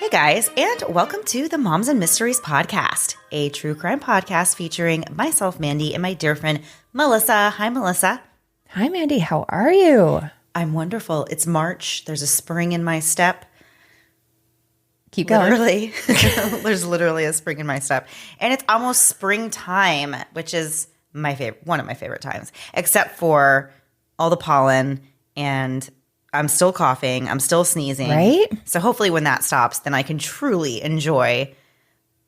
Hey guys, and welcome to the Moms and Mysteries podcast, a true crime podcast featuring myself, Mandy, and my dear friend, Melissa. Hi, Melissa. Hi, Mandy. How are you? I'm wonderful. It's March. There's a spring in my step. Keep going. Literally. There's literally a spring in my step. And it's almost springtime, which is my favorite, one of my favorite times, except for all the pollen, and I'm still coughing. I'm still sneezing. Right? So hopefully when that stops, then I can truly enjoy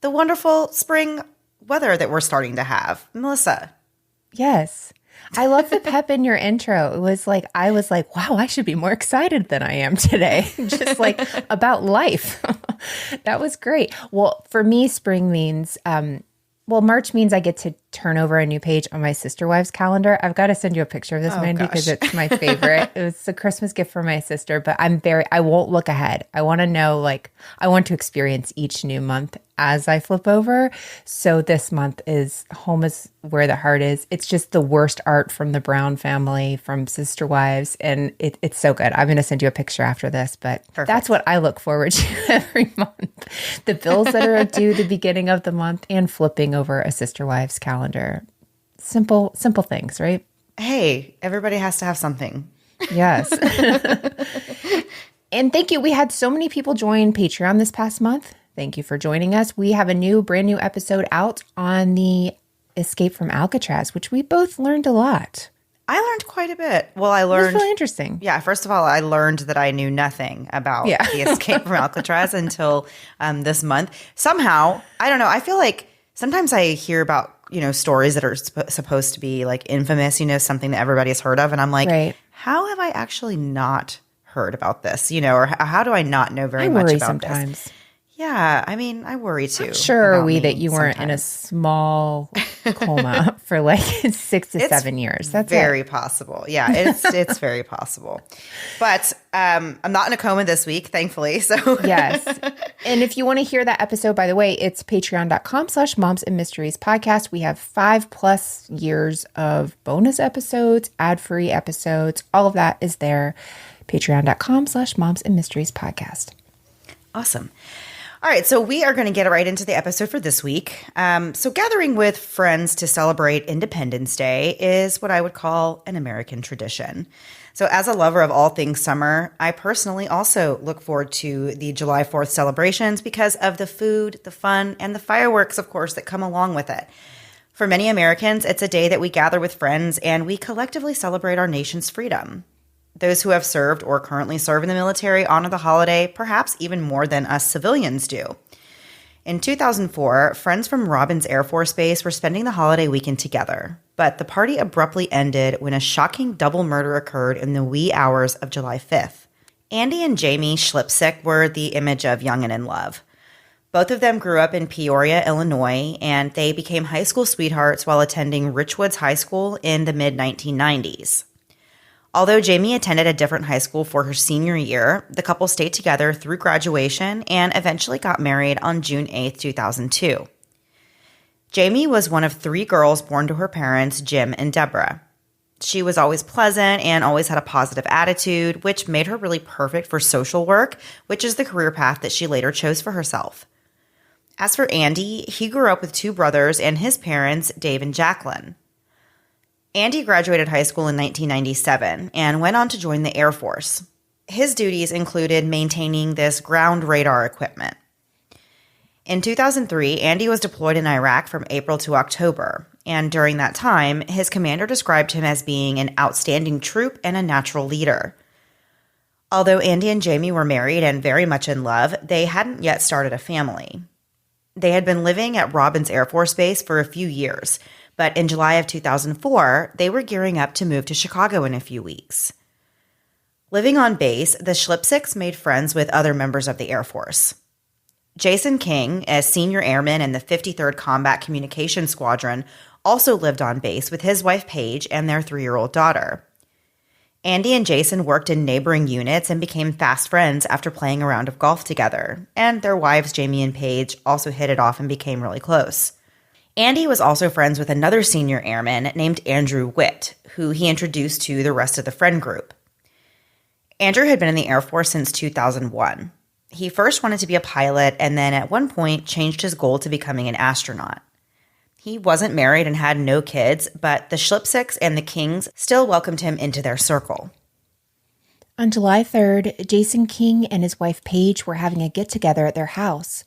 the wonderful spring weather that we're starting to have. Melissa. Yes. I love the pep in your intro. It was like, I was like, wow, I should be more excited than I am today. Just like about life. That was great. Well, for me, spring means, March means I get to turn over a new page on my sister wives calendar. I've got to send you a picture of this, Mandy, because it's my favorite. It was a Christmas gift for my sister, but I won't look ahead. I want to know, I want to experience each new month as I flip over. So this month is Home is Where the Heart Is. It's just the worst art from the Brown family, from Sister Wives, and it's so good. I'm going to send you a picture after this, but That's what I look forward to every month. The bills that are due the beginning of the month and flipping over a Sister Wives calendar. Simple things, right? Hey, everybody has to have something. Yes. And thank you. We had so many people join Patreon this past month. Thank you for joining us. We have a brand new episode out on the escape from Alcatraz, which we both learned a lot. I learned quite a bit. Well, I learned... It was really interesting. Yeah, first of all, I learned that I knew nothing about the escape from Alcatraz until this month. Somehow, I don't know, I feel like sometimes I hear about, stories that are supposed to be like infamous, something that everybody's heard of. And I'm like, How have I actually not heard about this? Or how do I not know very much about sometimes. This? Yeah, I mean, I worry too. I'm sure are we that you weren't in a small coma for like 6 to 7 years. That's very possible. Yeah, it's very possible. But I'm not in a coma this week, thankfully. So yes. And if you want to hear that episode, by the way, it's patreon.com/Moms and Mysteries podcast. We have 5+ years of bonus episodes, ad-free episodes. All of that is there. Patreon.com/Moms and Mysteries podcast. Awesome. All right, so we are going to get right into the episode for this week. So gathering with friends to celebrate Independence Day is what I would call an American tradition. So as a lover of all things summer, I personally also look forward to the July 4th celebrations because of the food, the fun, and the fireworks, of course, that come along with it. For many Americans, it's a day that we gather with friends and we collectively celebrate our nation's freedom. Those who have served or currently serve in the military honor the holiday perhaps even more than us civilians do. In 2004, friends from Robins Air Force Base were spending the holiday weekend together, but the party abruptly ended when a shocking double murder occurred in the wee hours of July 5th. Andy and Jamie Schliepsiek were the image of young and in love. Both of them grew up in Peoria, Illinois, and they became high school sweethearts while attending Richwoods High School in the mid-1990s. Although Jamie attended a different high school for her senior year, the couple stayed together through graduation and eventually got married on June 8, 2002. Jamie was one of 3 girls born to her parents, Jim and Deborah. She was always pleasant and always had a positive attitude, which made her really perfect for social work, which is the career path that she later chose for herself. As for Andy, he grew up with 2 brothers and his parents, Dave and Jacqueline. Andy graduated high school in 1997 and went on to join the Air Force. His duties included maintaining this ground radar equipment. In 2003, Andy was deployed in Iraq from April to October, and during that time, his commander described him as being an outstanding troop and a natural leader. Although Andy and Jamie were married and very much in love, they hadn't yet started a family. They had been living at Robins Air Force Base for a few years, but in July of 2004, they were gearing up to move to Chicago in a few weeks. Living on base, the Schliepsieks made friends with other members of the Air Force. Jason King, a senior airman in the 53rd Combat Communications Squadron, also lived on base with his wife Paige and their 3-year-old daughter. Andy and Jason worked in neighboring units and became fast friends after playing a round of golf together, and their wives Jamie and Paige also hit it off and became really close. Andy was also friends with another senior airman named Andrew Witt, who he introduced to the rest of the friend group. Andrew had been in the Air Force since 2001. He first wanted to be a pilot and then at one point changed his goal to becoming an astronaut. He wasn't married and had no kids, but the Schliepsieks and the Kings still welcomed him into their circle. On July 3rd, Jason King and his wife Paige were having a get-together at their house.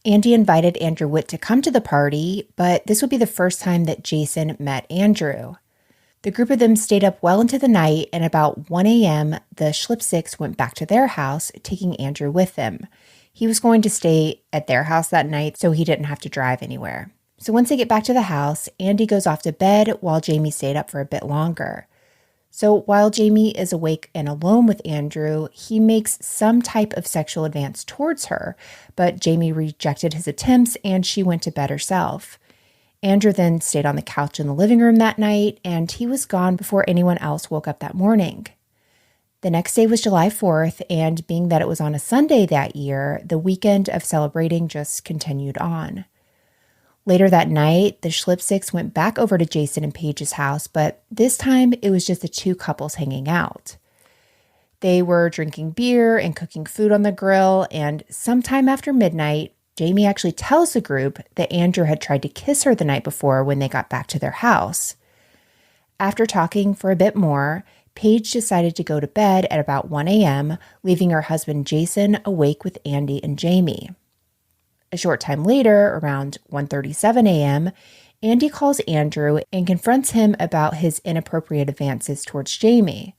Andy invited Andrew Witt to come to the party, but this would be the first time that Jason met Andrew. The group of them stayed up well into the night, and about 1 a.m., the Schliepsieks went back to their house, taking Andrew with them. He was going to stay at their house that night, so he didn't have to drive anywhere. So once they get back to the house, Andy goes off to bed while Jamie stayed up for a bit longer. So while Jamie is awake and alone with Andrew, he makes some type of sexual advance towards her, but Jamie rejected his attempts and she went to bed herself. Andrew then stayed on the couch in the living room that night, and he was gone before anyone else woke up that morning. The next day was July 4th, and being that it was on a Sunday that year, the weekend of celebrating just continued on. Later that night, the Schliepsieks went back over to Jason and Paige's house, but this time it was just the two couples hanging out. They were drinking beer and cooking food on the grill, and sometime after midnight, Jamie actually tells the group that Andrew had tried to kiss her the night before when they got back to their house. After talking for a bit more, Paige decided to go to bed at about 1 a.m., leaving her husband Jason awake with Andy and Jamie. A short time later, around 1:37 a.m., Andy calls Andrew and confronts him about his inappropriate advances towards Jamie.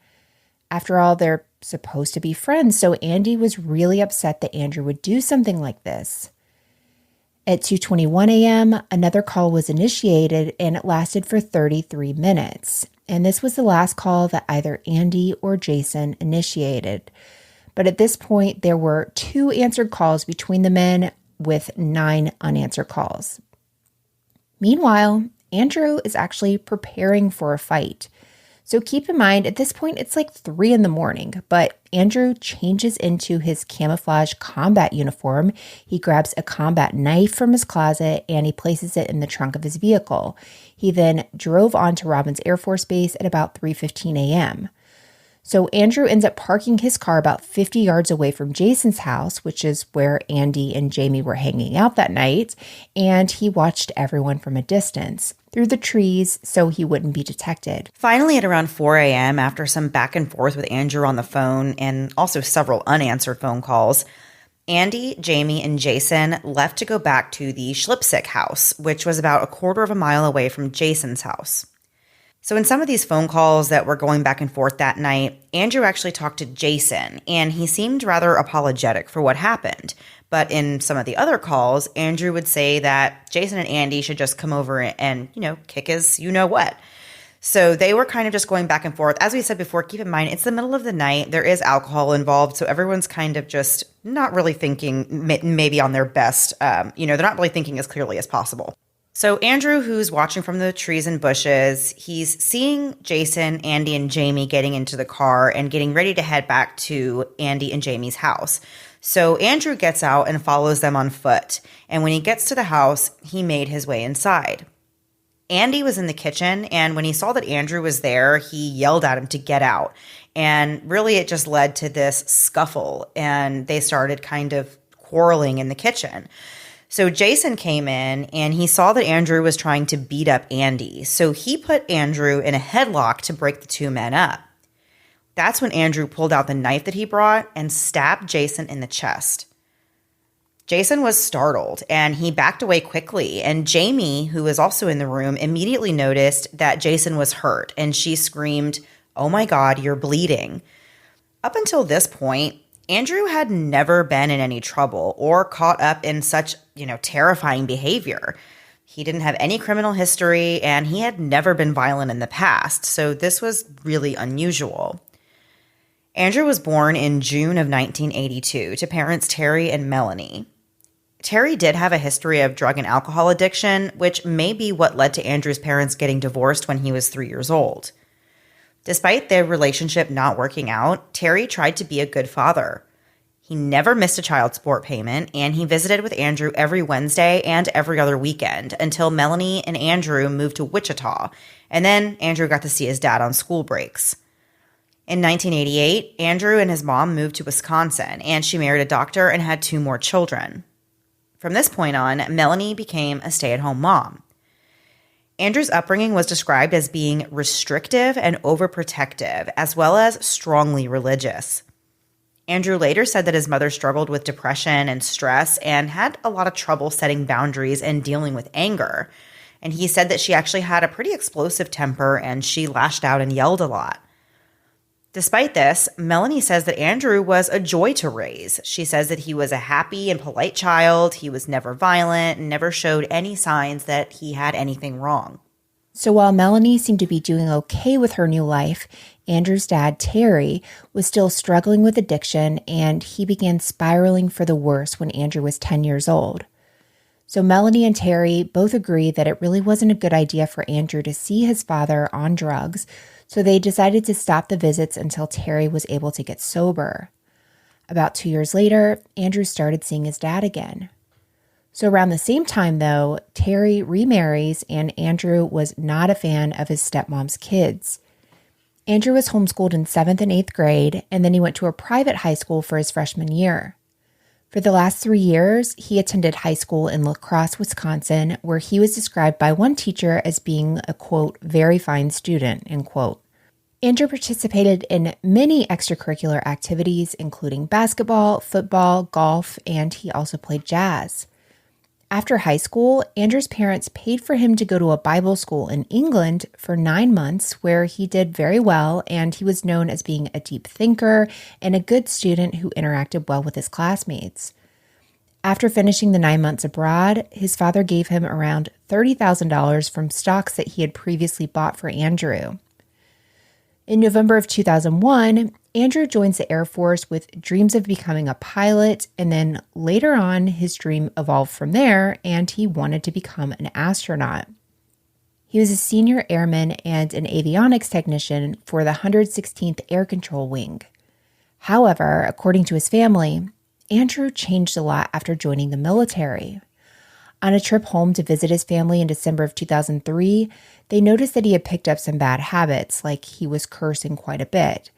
After all, they're supposed to be friends, so Andy was really upset that Andrew would do something like this. At 2:21 a.m., another call was initiated, and it lasted for 33 minutes. And this was the last call that either Andy or Jason initiated. But at this point, there were 2 answered calls between the men, with 9 unanswered calls. Meanwhile, Andrew is actually preparing for a fight. So keep in mind, at this point, it's like 3 a.m, but Andrew changes into his camouflage combat uniform. He grabs a combat knife from his closet and he places it in the trunk of his vehicle. He then drove on to Robins Air Force Base at about 3:15 a.m. So Andrew ends up parking his car about 50 yards away from Jason's house, which is where Andy and Jamie were hanging out that night, and he watched everyone from a distance through the trees so he wouldn't be detected. Finally, at around 4 a.m., after some back and forth with Andrew on the phone and also several unanswered phone calls, Andy, Jamie, and Jason left to go back to the Schliepsiek house, which was about a quarter of a mile away from Jason's house. So in some of these phone calls that were going back and forth that night, Andrew actually talked to Jason, and he seemed rather apologetic for what happened. But in some of the other calls, Andrew would say that Jason and Andy should just come over and, kick his you-know-what. So they were kind of just going back and forth. As we said before, keep in mind, it's the middle of the night. There is alcohol involved, so everyone's kind of just not really thinking maybe on their best. They're not really thinking as clearly as possible. So Andrew, who's watching from the trees and bushes, he's seeing Jason, Andy, and Jamie getting into the car and getting ready to head back to Andy and Jamie's house. So Andrew gets out and follows them on foot. And when he gets to the house, he made his way inside. Andy was in the kitchen, and when he saw that Andrew was there, he yelled at him to get out. And really, it just led to this scuffle, and they started kind of quarreling in the kitchen. So Jason came in and he saw that Andrew was trying to beat up Andy. So he put Andrew in a headlock to break the two men up. That's when Andrew pulled out the knife that he brought and stabbed Jason in the chest. Jason was startled and he backed away quickly. And Jamie, who was also in the room, immediately noticed that Jason was hurt. And she screamed, "Oh my God, you're bleeding." Up until this point, Andrew had never been in any trouble or caught up in such, terrifying behavior. He didn't have any criminal history and he had never been violent in the past, so this was really unusual. Andrew was born in June of 1982 to parents Terry and Melanie. Terry did have a history of drug and alcohol addiction, which may be what led to Andrew's parents getting divorced when he was 3 years old. Despite their relationship not working out, Terry tried to be a good father. He never missed a child support payment, and he visited with Andrew every Wednesday and every other weekend until Melanie and Andrew moved to Wichita, and then Andrew got to see his dad on school breaks. In 1988, Andrew and his mom moved to Wisconsin, and she married a doctor and had 2 more children. From this point on, Melanie became a stay-at-home mom. Andrew's upbringing was described as being restrictive and overprotective, as well as strongly religious. Andrew later said that his mother struggled with depression and stress and had a lot of trouble setting boundaries and dealing with anger. And he said that she actually had a pretty explosive temper and she lashed out and yelled a lot. Despite this, Melanie says that Andrew was a joy to raise. She says that he was a happy and polite child. He was never violent and never showed any signs that he had anything wrong. So while Melanie seemed to be doing okay with her new life, Andrew's dad, Terry, was still struggling with addiction, and he began spiraling for the worse when Andrew was 10 years old. So Melanie and Terry both agreed that it really wasn't a good idea for Andrew to see his father on drugs, so they decided to stop the visits until Terry was able to get sober. About 2 years later, Andrew started seeing his dad again. So around the same time, though, Terry remarries, and Andrew was not a fan of his stepmom's kids. Andrew was homeschooled in 7th and 8th grade, and then he went to a private high school for his freshman year. For the last 3 years, he attended high school in La Crosse, Wisconsin, where he was described by one teacher as being a, quote, very fine student, end quote. Andrew participated in many extracurricular activities, including basketball, football, golf, and he also played jazz. After high school, Andrew's parents paid for him to go to a Bible school in England for 9 months, where he did very well, and he was known as being a deep thinker and a good student who interacted well with his classmates. After finishing the 9 months abroad, his father gave him around $30,000 from stocks that he had previously bought for Andrew. In November of 2001, Andrew joins the Air Force with dreams of becoming a pilot, and then later on, his dream evolved from there, and he wanted to become an astronaut. He was a senior airman and an avionics technician for the 116th Air Control Wing. However, according to his family, Andrew changed a lot after joining the military. On a trip home to visit his family in December of 2003, they noticed that he had picked up some bad habits, like he was cursing quite a bit.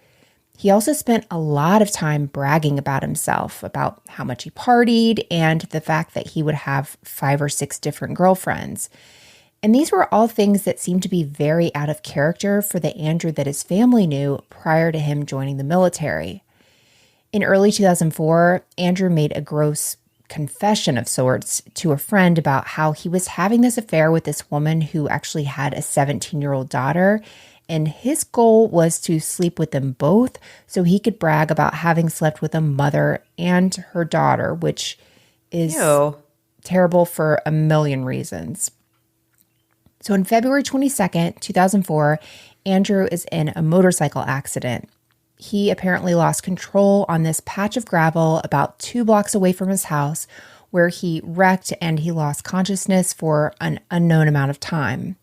He also spent a lot of time bragging about himself, about how much he partied, and the fact that he would have 5 or 6 different girlfriends. And these were all things that seemed to be very out of character for the Andrew that his family knew prior to him joining the military. In early 2004, Andrew made a gross confession of sorts to a friend about how he was having this affair with this woman who actually had a 17-year-old daughter, and his goal was to sleep with them both so he could brag about having slept with a mother and her daughter, which is terrible for a million reasons. So on February 22nd, 2004, Andrew is in a motorcycle accident. He apparently lost control on this patch of gravel about 2 blocks away from his house, where he wrecked and he lost consciousness for an unknown amount of time.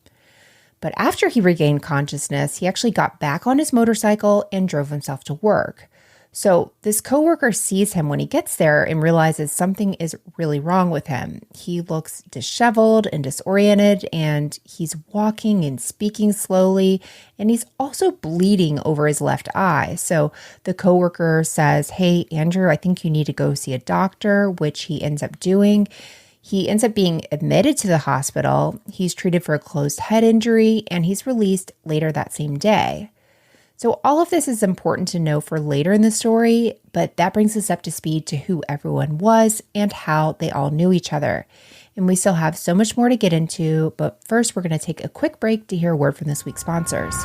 But after he regained consciousness, he actually got back on his motorcycle and drove himself to work. So this coworker sees him when he gets there and realizes something is really wrong with him. He looks disheveled and disoriented, and he's walking and speaking slowly, and he's also bleeding over his left eye. So the coworker says, "Hey, Andrew, I think you need to go see a doctor," which he ends up doing. He ends up being admitted to the hospital. He's treated for a closed head injury, and he's released later that same day. So all of this is important to know for later in the story, but that brings us up to speed to who everyone was and how they all knew each other. And we still have so much more to get into, but first we're going to take a quick break to hear a word from this week's sponsors.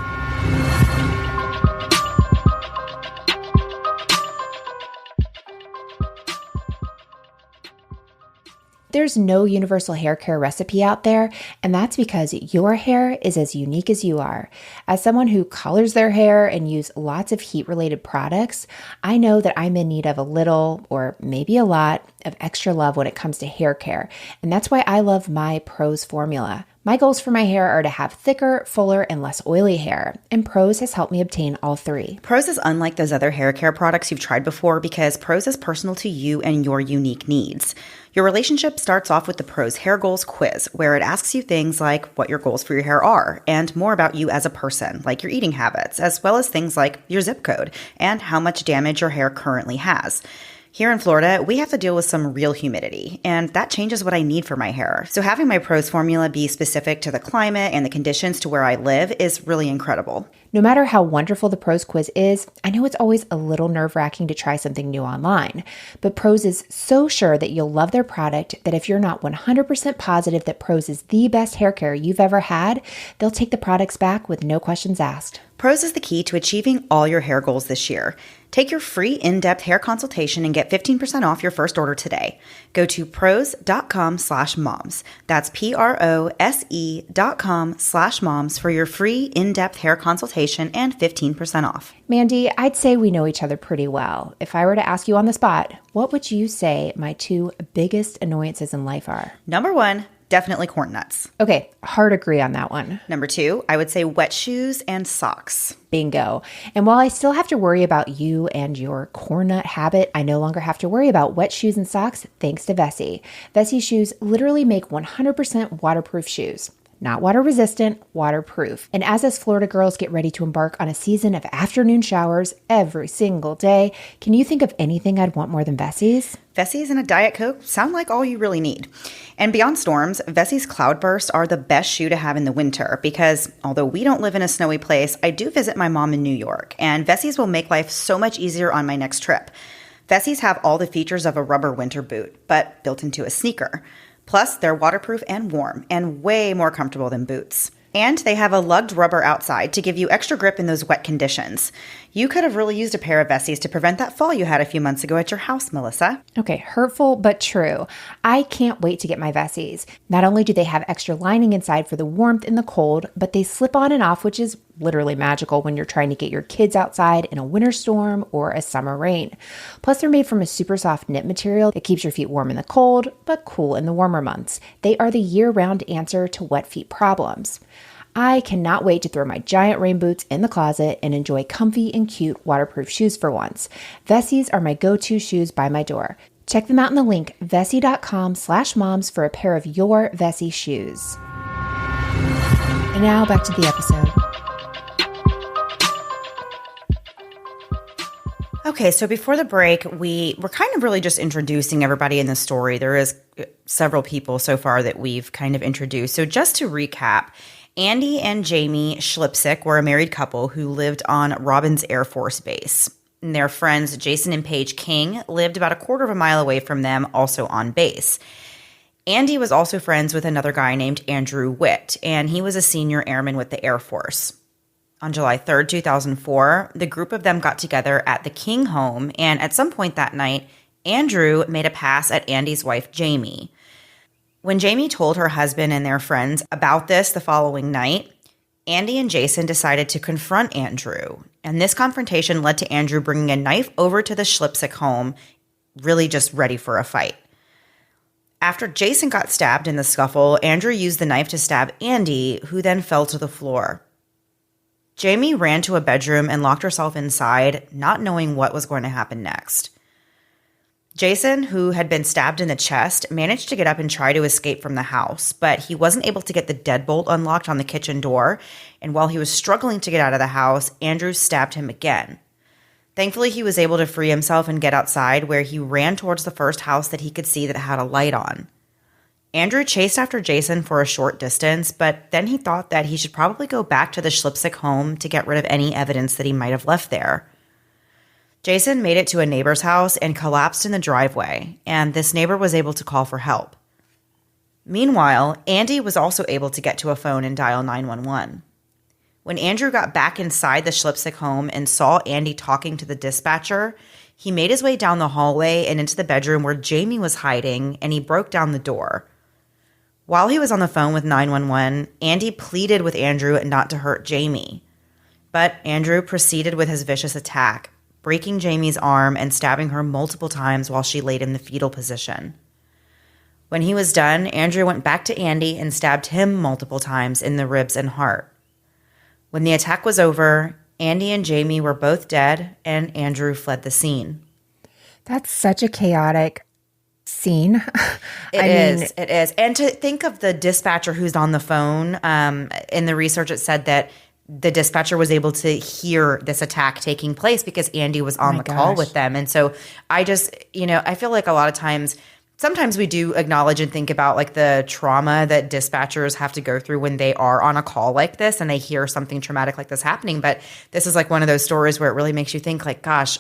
There's no universal hair care recipe out there, and that's because your hair is as unique as you are. As someone who colors their hair and uses lots of heat-related products, I know that I'm in need of a little, or maybe a lot, of extra love when it comes to hair care, and that's why I love My Prose formula. My goals for my hair are to have thicker, fuller, and less oily hair, and Prose has helped me obtain all three. Prose is unlike those other hair care products you've tried before because Prose is personal to you and your unique needs. Your relationship starts off with the Prose Hair Goals quiz, where it asks you things like what your goals for your hair are, and more about you as a person, like your eating habits, as well as things like your zip code and how much damage your hair currently has. Here in Florida, we have to deal with some real humidity, and that changes what I need for my hair. So having my Prose formula be specific to the climate and the conditions to where I live is really incredible. No matter how wonderful the Prose quiz is, I know it's always a little nerve-wracking to try something new online. But Prose is so sure that you'll love their product that if you're not 100% positive that Prose is the best hair care you've ever had, they'll take the products back with no questions asked. Prose is the key to achieving all your hair goals this year. Take your free in-depth hair consultation and get 15% off your first order today. Go to prose.com/moms. That's prose.com/moms for your free in-depth hair consultation and 15% off. Mandy, I'd say we know each other pretty well. If I were to ask you on the spot, what would you say my two biggest annoyances in life are? Number 1, definitely corn nuts. Okay, hard agree on that one. Number 2, I would say wet shoes and socks. Bingo. And while I still have to worry about you and your corn nut habit, I no longer have to worry about wet shoes and socks thanks to Vessi. Vessi shoes literally make 100% waterproof shoes. Not water resistant, waterproof. And as us Florida girls get ready to embark on a season of afternoon showers every single day, can you think of anything I'd want more than Vessi's? Vessi's and a Diet Coke sound like all you really need. And beyond storms, Vessi's Cloudburst are the best shoe to have in the winter because although we don't live in a snowy place, I do visit my mom in New York, and Vessi's will make life so much easier on my next trip. Vessi's have all the features of a rubber winter boot, but built into a sneaker. Plus, they're waterproof and warm, and way more comfortable than boots. And they have a lugged rubber outside to give you extra grip in those wet conditions. You could have really used a pair of Vessi's to prevent that fall you had a few months ago at your house, Melissa. Okay, hurtful but true. I can't wait to get my Vessi's. Not only do they have extra lining inside for the warmth in the cold, but they slip on and off, which is literally magical when you're trying to get your kids outside in a winter storm or a summer rain. Plus, they're made from a super soft knit material that keeps your feet warm in the cold, but cool in the warmer months. They are the year-round answer to wet feet problems. I cannot wait to throw my giant rain boots in the closet and enjoy comfy and cute waterproof shoes for once. Vessi's are my go-to shoes by my door. Check them out in the link vessi.com/moms for a pair of your Vessi shoes. And now back to the episode. Okay, so before the break, we were kind of really just introducing everybody in the story. There is several people so far that we've kind of introduced. So just to recap, Andy and Jamie Schliepsiek were a married couple who lived on Robins Air Force Base. And their friends Jason and Paige King lived about a quarter of a mile away from them, also on base. Andy was also friends with another guy named Andrew Witt, and he was a senior airman with the Air Force. On July 3rd, 2004, the group of them got together at the King home, and at some point that night, Andrew made a pass at Andy's wife, Jamie. When Jamie told her husband and their friends about this the following night, Andy and Jason decided to confront Andrew, and this confrontation led to Andrew bringing a knife over to the Schliepsiek home, really just ready for a fight. After Jason got stabbed in the scuffle, Andrew used the knife to stab Andy, who then fell to the floor. Jamie ran to a bedroom and locked herself inside, not knowing what was going to happen next. Jason, who had been stabbed in the chest, managed to get up and try to escape from the house, but he wasn't able to get the deadbolt unlocked on the kitchen door, and while he was struggling to get out of the house, Andrew stabbed him again. Thankfully, he was able to free himself and get outside, where he ran towards the first house that he could see that had a light on. Andrew chased after Jason for a short distance, but then he thought that he should probably go back to the Schliepsiek home to get rid of any evidence that he might have left there. Jason made it to a neighbor's house and collapsed in the driveway, and this neighbor was able to call for help. Meanwhile, Andy was also able to get to a phone and dial 911. When Andrew got back inside the Schliepsiek home and saw Andy talking to the dispatcher, he made his way down the hallway and into the bedroom where Jamie was hiding, and he broke down the door. While he was on the phone with 911, Andy pleaded with Andrew not to hurt Jamie. But Andrew proceeded with his vicious attack, breaking Jamie's arm and stabbing her multiple times while she laid in the fetal position. When he was done, Andrew went back to Andy and stabbed him multiple times in the ribs and heart. When the attack was over, Andy and Jamie were both dead, and Andrew fled the scene. That's such a chaotic scene. It is. And to think of the dispatcher who's on the phone, in the research it said that the dispatcher was able to hear this attack taking place because Andy was on the call with them. And so I just, I feel like a lot of times, sometimes we do acknowledge and think about like the trauma that dispatchers have to go through when they are on a call like this and they hear something traumatic like this happening. But this is like one of those stories where it really makes you think like, gosh,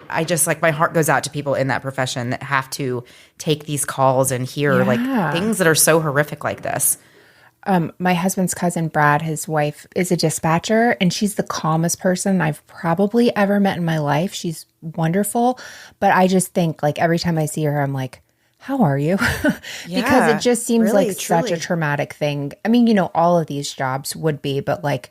I just like my heart goes out to people in that profession that have to take these calls and hear like things that are so horrific like this. My husband's cousin, Brad, his wife, is a dispatcher, and she's the calmest person I've probably ever met in my life. She's wonderful. But I just think like every time I see her, I'm like, how are you? Because it just seems really, like such a traumatic thing. I mean, all of these jobs would be, but like,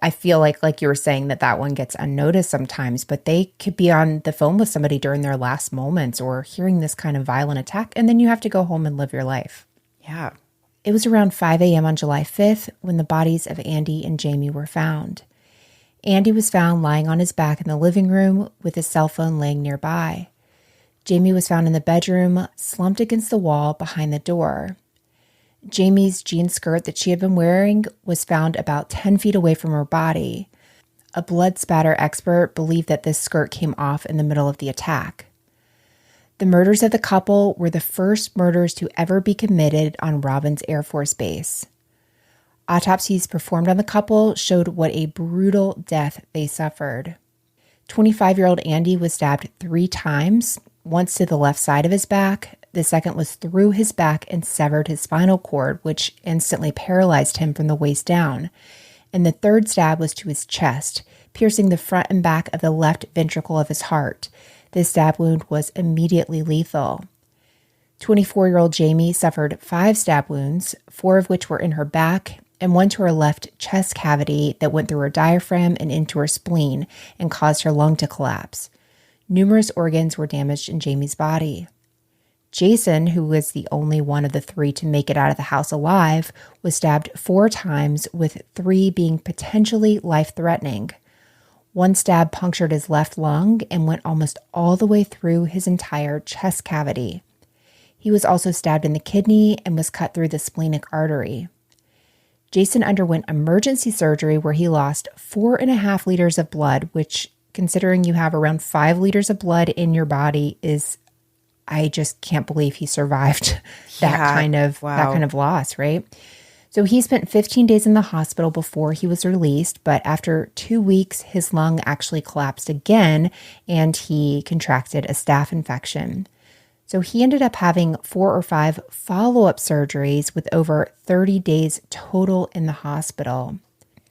I feel like you were saying that one gets unnoticed sometimes, but they could be on the phone with somebody during their last moments or hearing this kind of violent attack, and then you have to go home and live your life. Yeah. It was around 5 a.m. on July 5th when the bodies of Andy and Jamie were found. Andy was found lying on his back in the living room with his cell phone laying nearby. Jamie was found in the bedroom, slumped against the wall behind the door. Jamie's jean skirt that she had been wearing was found about 10 feet away from her body. A blood spatter expert believed that this skirt came off in the middle of the attack. The murders of the couple were the first murders to ever be committed on Robins Air Force Base. Autopsies performed on the couple showed what a brutal death they suffered. 25-year-old Andy was stabbed 3 times, once to the left side of his back. The second was through his back and severed his spinal cord, which instantly paralyzed him from the waist down. And the third stab was to his chest, piercing the front and back of the left ventricle of his heart. This stab wound was immediately lethal. 24-year-old Jamie suffered 5 stab wounds, 4 of which were in her back, and 1 to her left chest cavity that went through her diaphragm and into her spleen and caused her lung to collapse. Numerous organs were damaged in Jamie's body. Jason, who was the only one of the 3 to make it out of the house alive, was stabbed 4 times, with 3 being potentially life-threatening. 1 stab punctured his left lung and went almost all the way through his entire chest cavity. He was also stabbed in the kidney and was cut through the splenic artery. Jason underwent emergency surgery where he lost 4.5 liters of blood, which, considering you have around 5 liters of blood in your body, is, I just can't believe he survived that kind of loss, right? So he spent 15 days in the hospital before he was released, but after 2 weeks, his lung actually collapsed again, and he contracted a staph infection. So he ended up having 4 or 5 follow-up surgeries with over 30 days total in the hospital.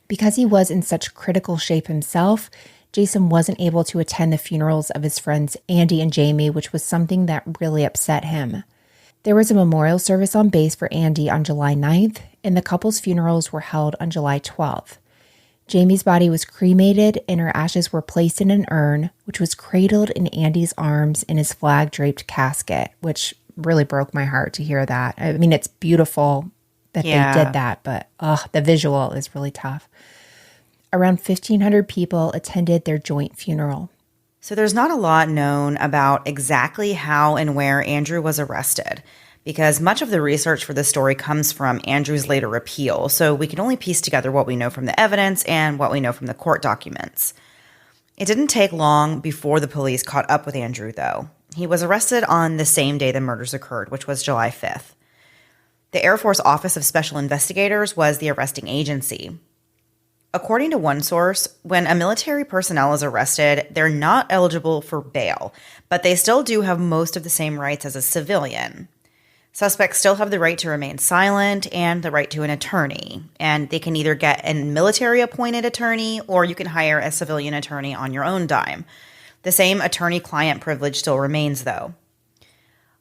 Because he was in such critical shape himself, Jason wasn't able to attend the funerals of his friends Andy and Jamie, which was something that really upset him. There was a memorial service on base for Andy on July 9th, and the couple's funerals were held on July 12th. Jamie's body was cremated, and her ashes were placed in an urn, which was cradled in Andy's arms in his flag-draped casket, which really broke my heart to hear that. I mean, it's beautiful that they did that, but the visual is really tough. Around 1,500 people attended their joint funeral. So there's not a lot known about exactly how and where Andrew was arrested, because much of the research for this story comes from Andrew's later appeal, so we can only piece together what we know from the evidence and what we know from the court documents. It didn't take long before the police caught up with Andrew, though. He was arrested on the same day the murders occurred, which was July 5th. The Air Force Office of Special Investigators was the arresting agency. According to one source, when a military personnel is arrested, they're not eligible for bail, but they still do have most of the same rights as a civilian. Suspects still have the right to remain silent and the right to an attorney, and they can either get a military-appointed attorney or you can hire a civilian attorney on your own dime. The same attorney-client privilege still remains, though.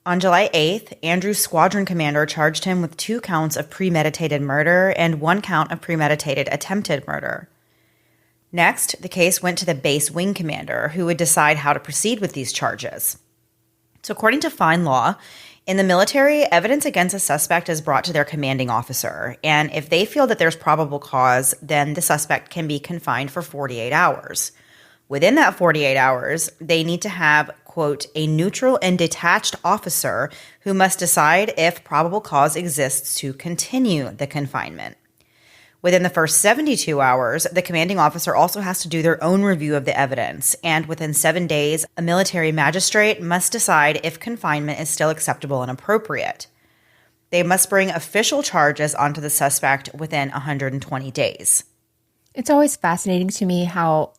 On July 8th, Andrew's squadron commander charged him with 2 counts of premeditated murder and 1 count of premeditated attempted murder. Next, the case went to the base wing commander, who would decide how to proceed with these charges. So according to fine law, In the military, evidence against a suspect is brought to their commanding officer, and if they feel that there's probable cause, then the suspect can be confined for 48 hours. Within that 48 hours, they need to have, quote, a neutral and detached officer who must decide if probable cause exists to continue the confinement. Within the first 72 hours, the commanding officer also has to do their own review of the evidence, and within 7 days, a military magistrate must decide if confinement is still acceptable and appropriate. They must bring official charges onto the suspect within 120 days. It's always fascinating to me how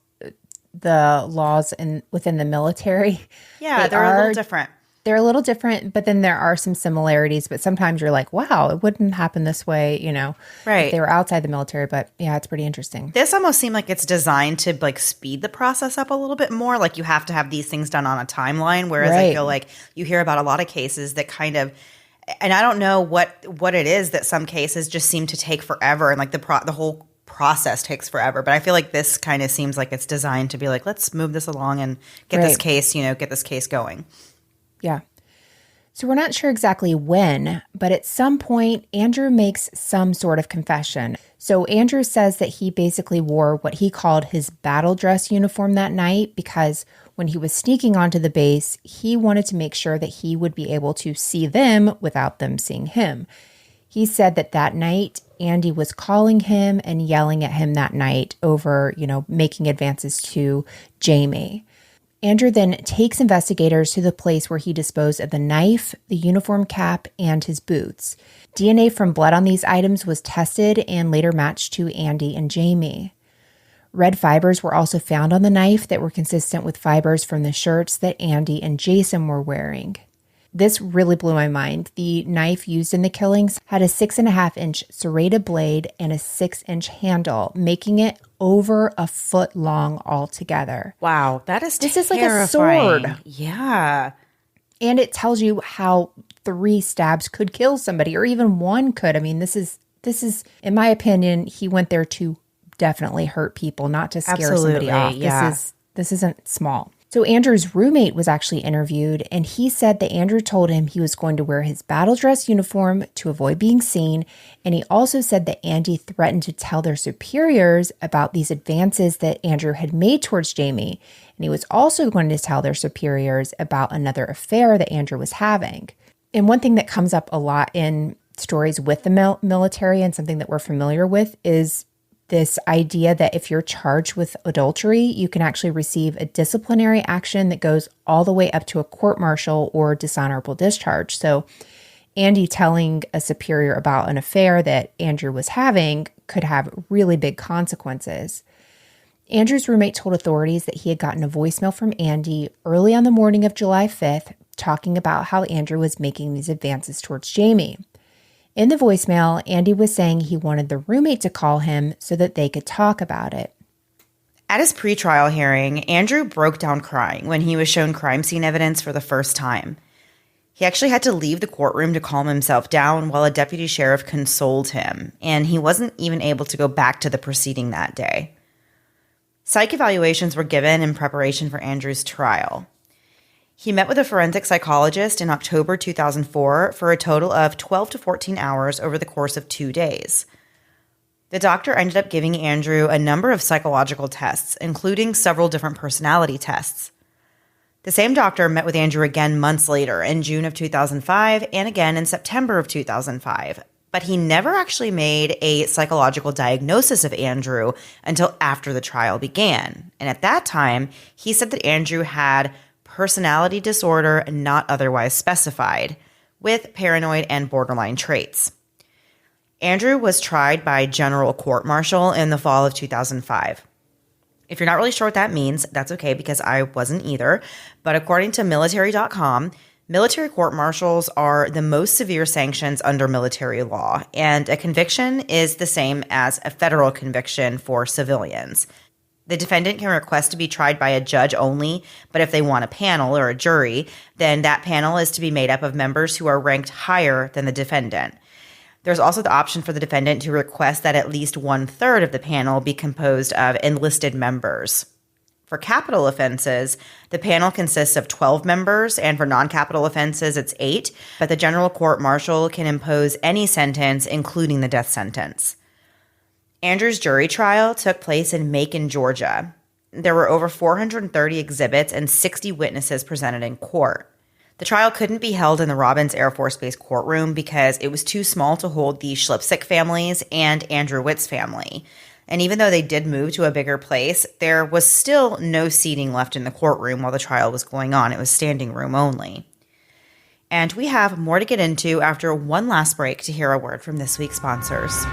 the laws within the military. Yeah, they're a little different. They're a little different, but then there are some similarities. But sometimes you're like, wow, it wouldn't happen this way, Right. if they were outside the military. But yeah, it's pretty interesting. This almost seemed like it's designed to like speed the process up a little bit more. Like you have to have these things done on a timeline. Whereas I feel like you hear about a lot of cases that kind of, and I don't know what it is that some cases just seem to take forever, and like the whole process takes forever. But I feel like this kind of seems like it's designed to be like, let's move this along and get this case going. Yeah. So we're not sure exactly when, but at some point, Andrew makes some sort of confession. So Andrew says that he basically wore what he called his battle dress uniform that night because when he was sneaking onto the base, he wanted to make sure that he would be able to see them without them seeing him. He said that night, Andy was calling him and yelling at him that night over, making advances to Jamie. Andrew then takes investigators to the place where he disposed of the knife, the uniform cap, and his boots. DNA from blood on these items was tested and later matched to Andy and Jamie. Red fibers were also found on the knife that were consistent with fibers from the shirts that Andy and Jason were wearing. This really blew my mind. The knife used in the killings had a 6.5-inch serrated blade and a 6-inch handle, making it over a foot long altogether. Wow, that is This terrifying. is like a sword. Yeah. And it tells you how 3 stabs could kill somebody, or even 1 could. I mean, this is, in my opinion, he went there to definitely hurt people, not to scare somebody off. Yeah. This isn't small. So Andrew's roommate was actually interviewed, and he said that Andrew told him he was going to wear his battle dress uniform to avoid being seen, and he also said that Andy threatened to tell their superiors about these advances that Andrew had made towards Jamie, and he was also going to tell their superiors about another affair that Andrew was having. And one thing that comes up a lot in stories with the military and something that we're familiar with is this idea that if you're charged with adultery, you can actually receive a disciplinary action that goes all the way up to a court-martial or dishonorable discharge. So Andy telling a superior about an affair that Andrew was having could have really big consequences. Andrew's roommate told authorities that he had gotten a voicemail from Andy early on the morning of July 5th talking about how Andrew was making these advances towards Jamie. In the voicemail, Andy was saying he wanted the roommate to call him so that they could talk about it. At his pretrial hearing, Andrew broke down crying when he was shown crime scene evidence for the first time. He actually had to leave the courtroom to calm himself down while a deputy sheriff consoled him, and he wasn't even able to go back to the proceeding that day. Psych evaluations were given in preparation for Andrew's trial. He met with a forensic psychologist in October 2004 for a total of 12 to 14 hours over the course of 2 days. The doctor ended up giving Andrew a number of psychological tests, including several different personality tests. The same doctor met with Andrew again months later in June of 2005 and again in September of 2005, but he never actually made a psychological diagnosis of Andrew until after the trial began. And at that time, he said that Andrew had personality disorder not otherwise specified, with paranoid and borderline traits. Andrew was tried by general court-martial in the fall of 2005. If you're not really sure what that means, that's okay because I wasn't either. But according to military.com, military court-martials are the most severe sanctions under military law, and a conviction is the same as a federal conviction for civilians. The defendant can request to be tried by a judge only, but if they want a panel or a jury, then that panel is to be made up of members who are ranked higher than the defendant. There's also the option for the defendant to request that at least 1/3 of the panel be composed of enlisted members. For capital offenses, the panel consists of 12 members, and for non-capital offenses, it's 8, but the general court-martial can impose any sentence, including the death sentence. Andrew's jury trial took place in Macon, Georgia. There were over 430 exhibits and 60 witnesses presented in court. The trial couldn't be held in the Robins Air Force Base courtroom because it was too small to hold the Schliepsiek families and Andrew Witt's family. And even though they did move to a bigger place, there was still no seating left in the courtroom while the trial was going on. It was standing room only. And we have more to get into after one last break to hear a word from this week's sponsors.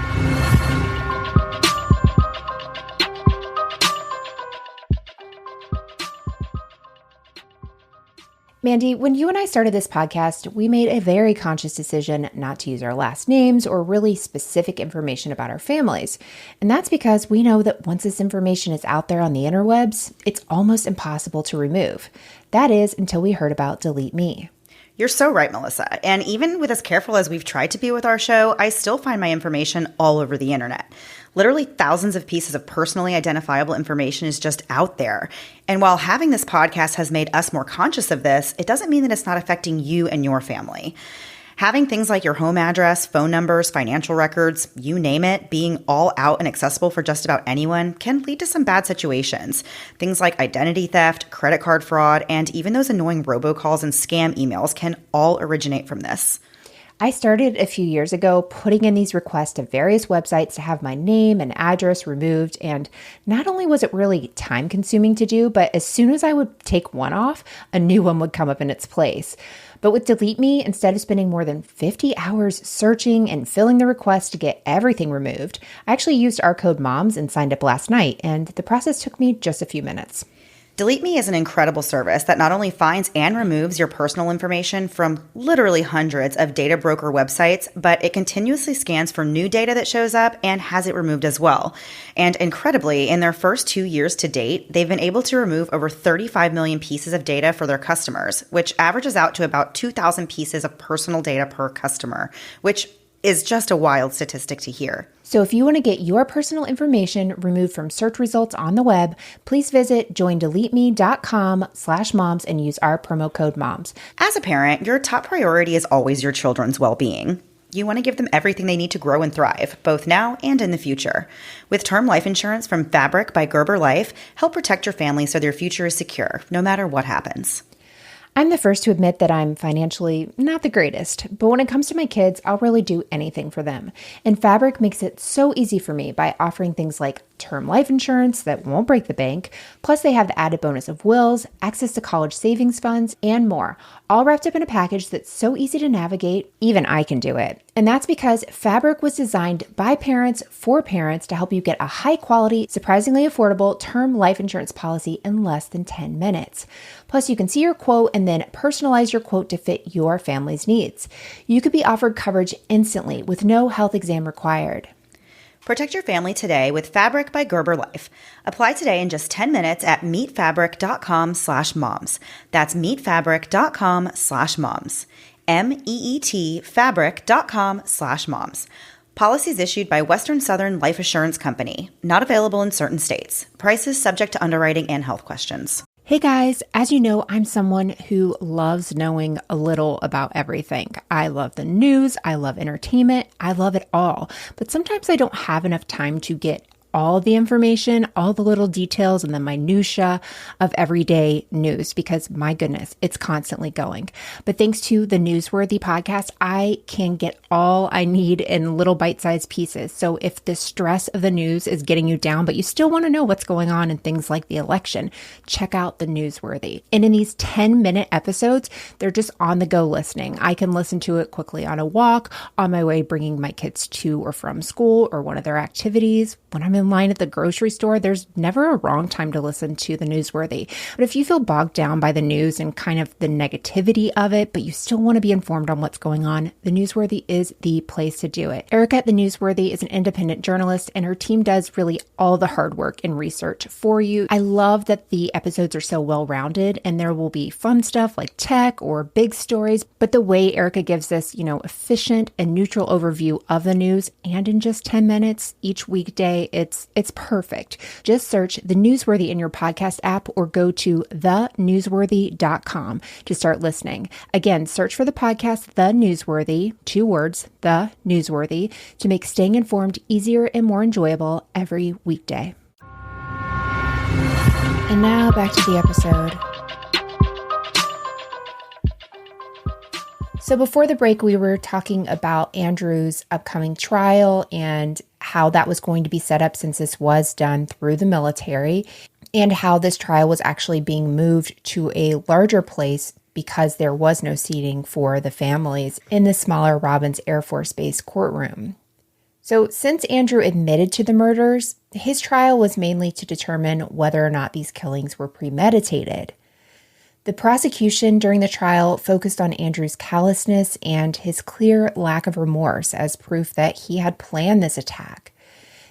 Mandy, when you and I started this podcast, we made a very conscious decision not to use our last names or really specific information about our families. And that's because we know that once this information is out there on the interwebs, it's almost impossible to remove. That is, until we heard about Delete Me. You're so right, Melissa. And even with as careful as we've tried to be with our show, I still find my information all over the internet. Literally thousands of pieces of personally identifiable information is just out there. And while having this podcast has made us more conscious of this, it doesn't mean that it's not affecting you and your family. Having things like your home address, phone numbers, financial records, you name it, being all out and accessible for just about anyone can lead to some bad situations. Things like identity theft, credit card fraud, and even those annoying robocalls and scam emails can all originate from this. I started a few years ago putting in these requests to various websites to have my name and address removed. And not only was it really time consuming to do, but as soon as I would take one off, a new one would come up in its place. But with Delete Me, instead of spending more than 50 hours searching and filling the request to get everything removed, I actually used our code MOMS and signed up last night. And the process took me just a few minutes. Delete Me is an incredible service that not only finds and removes your personal information from literally hundreds of data broker websites, but it continuously scans for new data that shows up and has it removed as well. And incredibly, in their first 2 years to date, they've been able to remove over 35 million pieces of data for their customers, which averages out to about 2,000 pieces of personal data per customer, which is just a wild statistic to hear. So if you want to get your personal information removed from search results on the web, please visit joindeleteme.com/moms and use our promo code MOMS. As a parent, your top priority is always your children's well-being. You want to give them everything they need to grow and thrive, both now and in the future. With term life insurance from Fabric by Gerber Life, help protect your family so their future is secure, no matter what happens. I'm the first to admit that I'm financially not the greatest, but when it comes to my kids, I'll really do anything for them. And Fabric makes it so easy for me by offering things like term life insurance that won't break the bank, plus they have the added bonus of wills, access to college savings funds, and more, all wrapped up in a package that's so easy to navigate, even I can do it. And that's because Fabric was designed by parents for parents to help you get a high-quality, surprisingly affordable term life insurance policy in less than 10 minutes. Plus, you can see your quote and then personalize your quote to fit your family's needs. You could be offered coverage instantly with no health exam required. Protect your family today with Fabric by Gerber Life. Apply today in just 10 minutes at meetfabric.com/moms. That's meetfabric.com/moms. MEET fabric.com/moms. Policies issued by Western Southern Life Assurance Company. Not available in certain states. Prices subject to underwriting and health questions. Hey guys, as you know, I'm someone who loves knowing a little about everything. I love the news, I love entertainment, I love it all. But sometimes I don't have enough time to get all the information, all the little details and the minutia of everyday news because my goodness, it's constantly going. But thanks to the Newsworthy podcast, I can get all I need in little bite-sized pieces. So if the stress of the news is getting you down, but you still want to know what's going on in things like the election, check out the Newsworthy. And in these 10-minute episodes, they're just on the go listening. I can listen to it quickly on a walk, on my way bringing my kids to or from school or one of their activities. When I'm in line at the grocery store, there's never a wrong time to listen to the Newsworthy. But if you feel bogged down by the news and kind of the negativity of it, but you still want to be informed on what's going on, the Newsworthy is the place to do it. Erica at the Newsworthy is an independent journalist, and her team does really all the hard work and research for you. I love that the episodes are so well-rounded, and there will be fun stuff like tech or big stories, but the way Erica gives this, efficient and neutral overview of the news, and in just 10 minutes each weekday, it's It's perfect. Just search The Newsworthy in your podcast app or go to thenewsworthy.com to start listening. Again, search for the podcast The Newsworthy, 2 words, The Newsworthy, to make staying informed easier and more enjoyable every weekday. And now back to the episode. So before the break, we were talking about Andrew's upcoming trial and how that was going to be set up since this was done through the military, and how this trial was actually being moved to a larger place because there was no seating for the families in the smaller Robins Air Force Base courtroom. So since Andrew admitted to the murders, his trial was mainly to determine whether or not these killings were premeditated. The prosecution during the trial focused on Andrew's callousness and his clear lack of remorse as proof that he had planned this attack.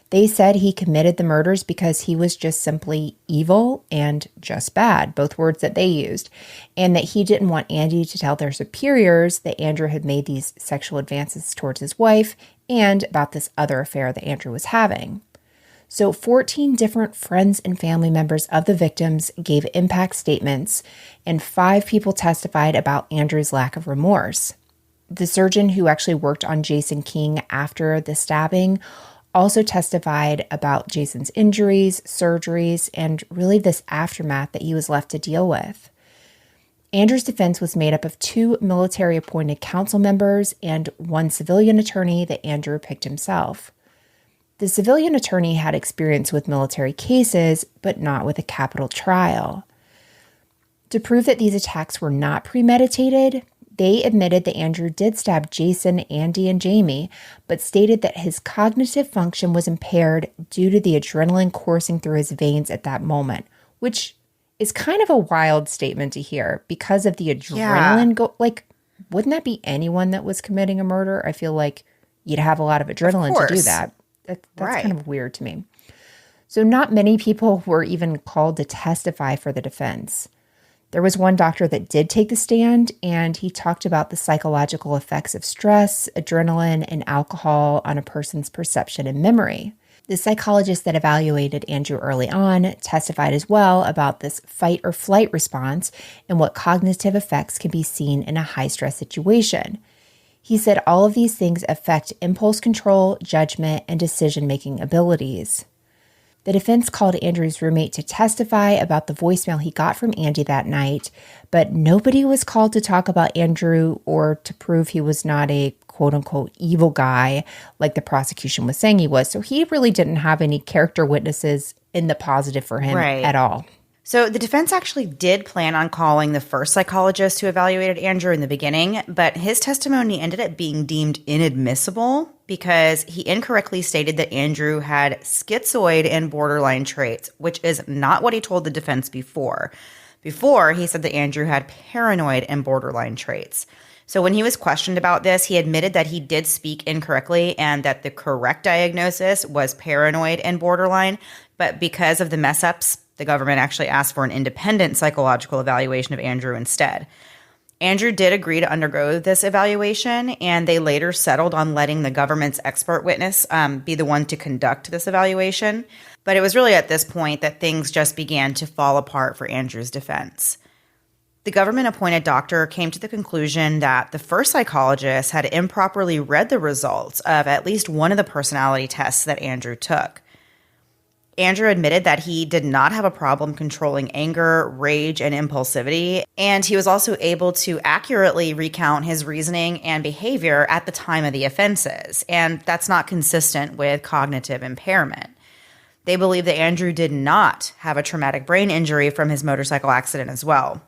They said he committed the murders because he was just simply evil and just bad, both words that they used, and that he didn't want Andy to tell their superiors that Andrew had made these sexual advances towards his wife and about this other affair that Andrew was having. So 14 different friends and family members of the victims gave impact statements, and 5 people testified about Andrew's lack of remorse. The surgeon who actually worked on Jason King after the stabbing also testified about Jason's injuries, surgeries, and really this aftermath that he was left to deal with. Andrew's defense was made up of 2 military-appointed council members and 1 civilian attorney that Andrew picked himself. The civilian attorney had experience with military cases, but not with a capital trial. To prove that these attacks were not premeditated, they admitted that Andrew did stab Jason, Andy, and Jamie, but stated that his cognitive function was impaired due to the adrenaline coursing through his veins at that moment, which is kind of a wild statement to hear because of the adrenaline. Wouldn't that be anyone that was committing a murder? I feel like you'd have a lot of adrenaline to do that. That's right. Kind of weird to me. So not many people were even called to testify for the defense. There was one doctor that did take the stand, and he talked about the psychological effects of stress, adrenaline, and alcohol on a person's perception and memory. The psychologist that evaluated Andrew early on testified as well about this fight or flight response and what cognitive effects can be seen in a high-stress situation. He said all of these things affect impulse control, judgment, and decision-making abilities. The defense called Andrew's roommate to testify about the voicemail he got from Andy that night, but nobody was called to talk about Andrew or to prove he was not a quote-unquote evil guy like the prosecution was saying he was. So he really didn't have any character witnesses in the positive for him at all. So the defense actually did plan on calling the first psychologist who evaluated Andrew in the beginning, but his testimony ended up being deemed inadmissible because he incorrectly stated that Andrew had schizoid and borderline traits, which is not what he told the defense before. Before, he said that Andrew had paranoid and borderline traits. So when he was questioned about this, he admitted that he did speak incorrectly and that the correct diagnosis was paranoid and borderline, but because of the mess-ups, the government actually asked for an independent psychological evaluation of Andrew instead. Andrew did agree to undergo this evaluation, and they later settled on letting the government's expert witness be the one to conduct this evaluation. But it was really at this point that things just began to fall apart for Andrew's defense. The government-appointed doctor came to the conclusion that the first psychologist had improperly read the results of at least one of the personality tests that Andrew took. Andrew admitted that he did not have a problem controlling anger, rage, and impulsivity, and he was also able to accurately recount his reasoning and behavior at the time of the offenses, and that's not consistent with cognitive impairment. They believe that Andrew did not have a traumatic brain injury from his motorcycle accident as well.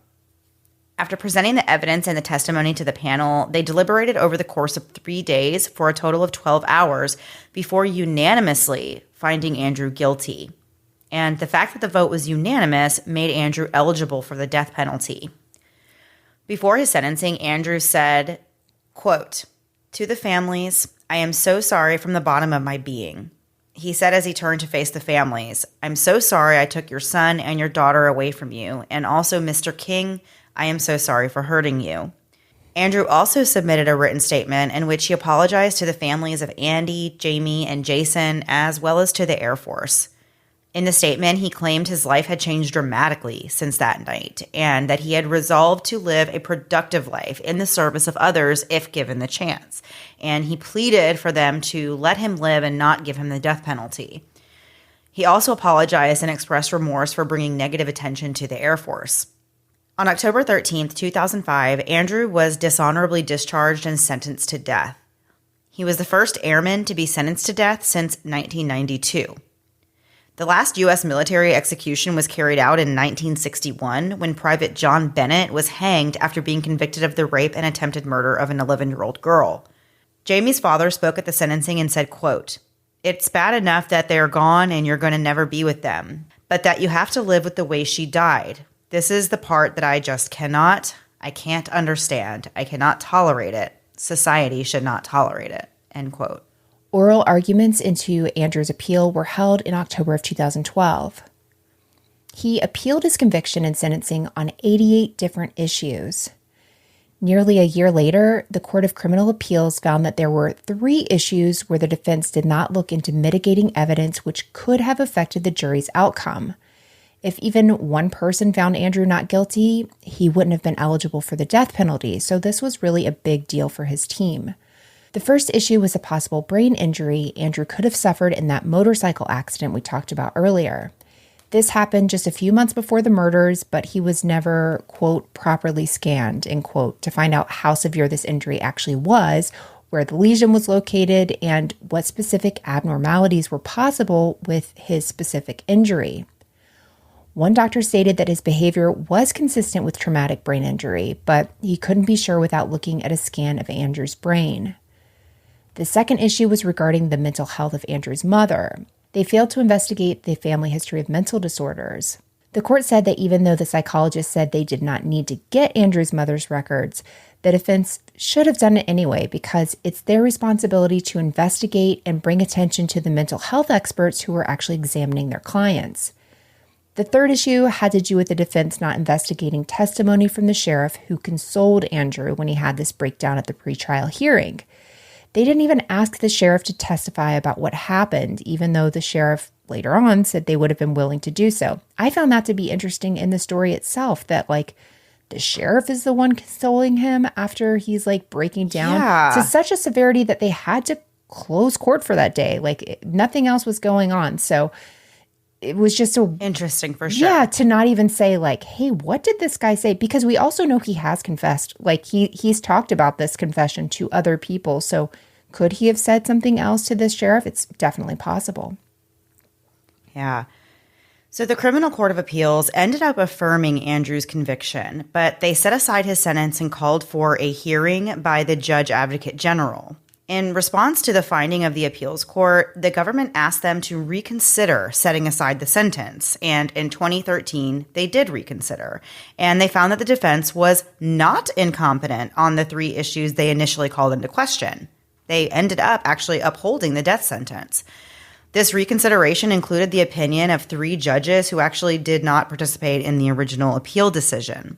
After presenting the evidence and the testimony to the panel, they deliberated over the course of 3 days for a total of 12 hours before unanimously finding Andrew guilty. And the fact that the vote was unanimous made Andrew eligible for the death penalty. Before his sentencing, Andrew said, quote, "To the families, I am so sorry from the bottom of my being." He said as he turned to face the families, "I'm so sorry I took your son and your daughter away from you, and also Mr. King, I am so sorry for hurting you." Andrew also submitted a written statement in which he apologized to the families of Andy, Jamie, and Jason, as well as to the Air Force. In the statement, he claimed his life had changed dramatically since that night and that he had resolved to live a productive life in the service of others if given the chance. And he pleaded for them to let him live and not give him the death penalty. He also apologized and expressed remorse for bringing negative attention to the Air Force. On October 13th, 2005, Andrew was dishonorably discharged and sentenced to death. He was the first airman to be sentenced to death since 1992. The last U.S. military execution was carried out in 1961 when Private John Bennett was hanged after being convicted of the rape and attempted murder of an 11-year-old girl. Jamie's father spoke at the sentencing and said, quote, "It's bad enough that they're gone and you're going to never be with them, but that you have to live with the way she died. This is the part that I can't understand. I cannot tolerate it. Society should not tolerate it," end quote. Oral arguments into Andrew's appeal were held in October of 2012. He appealed his conviction and sentencing on 88 different issues. Nearly a year later, the Court of Criminal Appeals found that there were 3 issues where the defense did not look into mitigating evidence which could have affected the jury's outcome. If even one person found Andrew not guilty, he wouldn't have been eligible for the death penalty, so this was really a big deal for his team. The first issue was a possible brain injury Andrew could have suffered in that motorcycle accident we talked about earlier. This happened just a few months before the murders, but he was never, quote, properly scanned, end quote, to find out how severe this injury actually was, where the lesion was located, and what specific abnormalities were possible with his specific injury. One doctor stated that his behavior was consistent with traumatic brain injury, but he couldn't be sure without looking at a scan of Andrew's brain. The second issue was regarding the mental health of Andrew's mother. They failed to investigate the family history of mental disorders. The court said that even though the psychologist said they did not need to get Andrew's mother's records, the defense should have done it anyway because it's their responsibility to investigate and bring attention to the mental health experts who were actually examining their clients. The third issue had to do with the defense not investigating testimony from the sheriff who consoled Andrew when he had this breakdown at the pretrial hearing. They didn't even ask the sheriff to testify about what happened, even though the sheriff later on said they would have been willing to do so. I found that to be interesting in the story itself, that the sheriff is the one consoling him after he's breaking down to such a severity that they had to close court for that day. Nothing else was going on. So it was just so interesting for sure. Yeah, to not even say hey, what did this guy say? Because we also know he has confessed. He's talked about this confession to other people. So could he have said something else to this sheriff? It's definitely possible. Yeah. So the Criminal Court of Appeals ended up affirming Andrew's conviction, but they set aside his sentence and called for a hearing by the Judge Advocate General. In response to the finding of the appeals court, the government asked them to reconsider setting aside the sentence. And in 2013, they did reconsider. And they found that the defense was not incompetent on the 3 issues they initially called into question. They ended up actually upholding the death sentence. This reconsideration included the opinion of 3 judges who actually did not participate in the original appeal decision.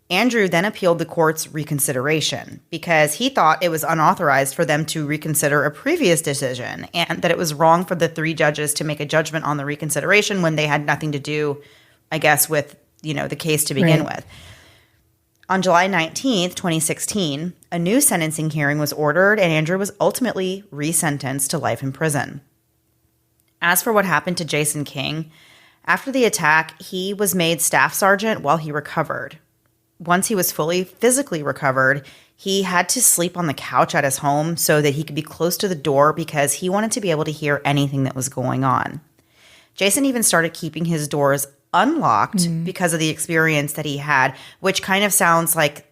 Andrew then appealed the court's reconsideration because he thought it was unauthorized for them to reconsider a previous decision and that it was wrong for the 3 judges to make a judgment on the reconsideration when they had nothing to do, I guess, with, the case to begin with. On July 19th, 2016, a new sentencing hearing was ordered and Andrew was ultimately resentenced to life in prison. As for what happened to Jason King, after the attack, he was made staff sergeant while he recovered. Once he was fully physically recovered, he had to sleep on the couch at his home so that he could be close to the door because he wanted to be able to hear anything that was going on. Jason even started keeping his doors unlocked because of the experience that he had, which kind of sounds like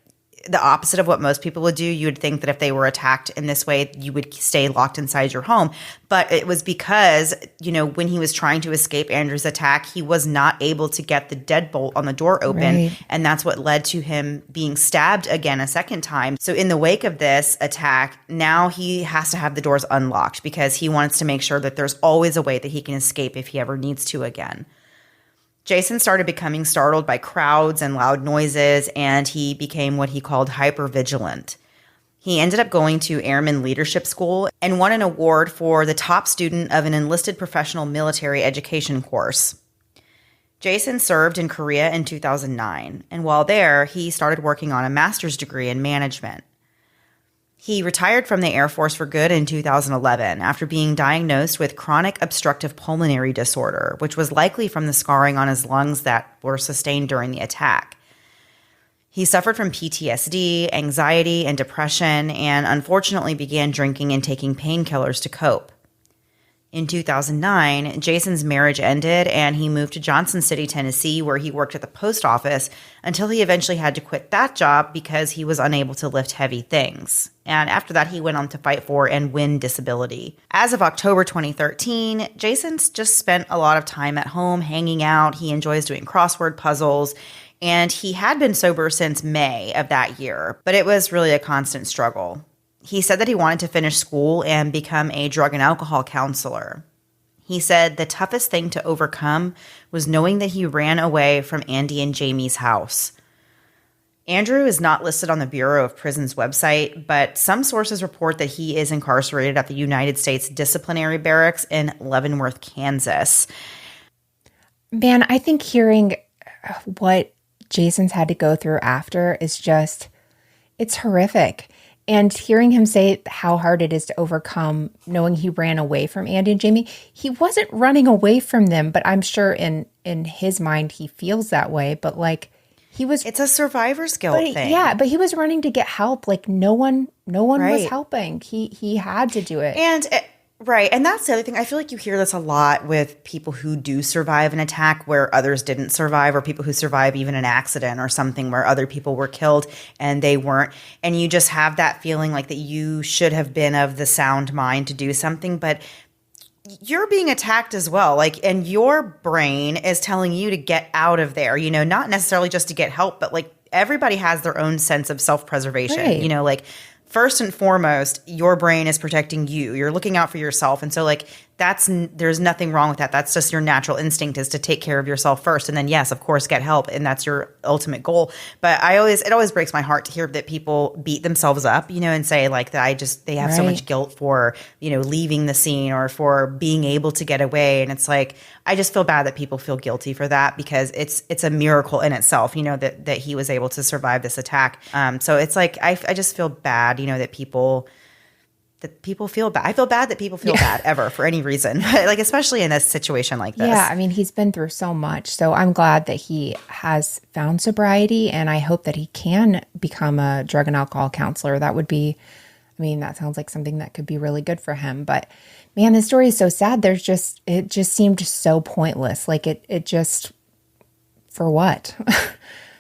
the opposite of what most people would do. You would think that if they were attacked in this way, you would stay locked inside your home. But it was because, when he was trying to escape Andrew's attack, he was not able to get the deadbolt on the door open. Right. And that's what led to him being stabbed again a second time. So in the wake of this attack, now he has to have the doors unlocked because he wants to make sure that there's always a way that he can escape if he ever needs to again. Jason started becoming startled by crowds and loud noises, and he became what he called hypervigilant. He ended up going to Airman Leadership School and won an award for the top student of an enlisted professional military education course. Jason served in Korea in 2009, and while there, he started working on a master's degree in management. He retired from the Air Force for good in 2011 after being diagnosed with chronic obstructive pulmonary disorder, which was likely from the scarring on his lungs that were sustained during the attack. He suffered from PTSD, anxiety, and depression, and unfortunately began drinking and taking painkillers to cope. In 2009, Jason's marriage ended and he moved to Johnson City, Tennessee, where he worked at the post office until he eventually had to quit that job because he was unable to lift heavy things. And after that, he went on to fight for and win disability. As of October 2013, Jason's just spent a lot of time at home hanging out. He enjoys doing crossword puzzles, and he had been sober since May of that year, but it was really a constant struggle. He said that he wanted to finish school and become a drug and alcohol counselor. He said the toughest thing to overcome was knowing that he ran away from Andy and Jamie's house. Andrew is not listed on the Bureau of Prisons website, but some sources report that he is incarcerated at the United States Disciplinary Barracks in Leavenworth, Kansas. Man, I think hearing what Jason's had to go through after is just, it's horrific. And hearing him say how hard it is to overcome, knowing he ran away from Andy and Jamie, he wasn't running away from them, but I'm sure in his mind he feels that way. But like he was, it's a survivor's guilt thing. Yeah, but he was running to get help. Like no one was helping. He had to do it. Right. And that's the other thing. I feel like you hear this a lot with people who do survive an attack where others didn't survive, or people who survive even an accident or something where other people were killed and they weren't. And you just have that feeling like that you should have been of the sound mind to do something, but you're being attacked as well. Like, and your brain is telling you to get out of there, you know, not necessarily just to get help, but like everybody has their own sense of self-preservation, right. You know, like first and foremost, your brain is protecting you. You're looking out for yourself. And so like there's nothing wrong with that. That's just your natural instinct is to take care of yourself first. And then, yes, of course, get help. And that's your ultimate goal. But it always breaks my heart to hear that people beat themselves up, you know, and say like that they have so much guilt for, you know, leaving the scene or for being able to get away. And it's like, I just feel bad that people feel guilty for that because it's a miracle in itself, you know, that he was able to survive this attack. So it's like, I just feel bad, you know, that people feel bad. I feel bad that people feel bad ever for any reason, like especially in a situation like this. Yeah, I mean, he's been through so much. So I'm glad that he has found sobriety, and I hope that he can become a drug and alcohol counselor. That would be, I mean, that sounds like something that could be really good for him. But man, the story is so sad. It just seemed so pointless. Like it just, for what?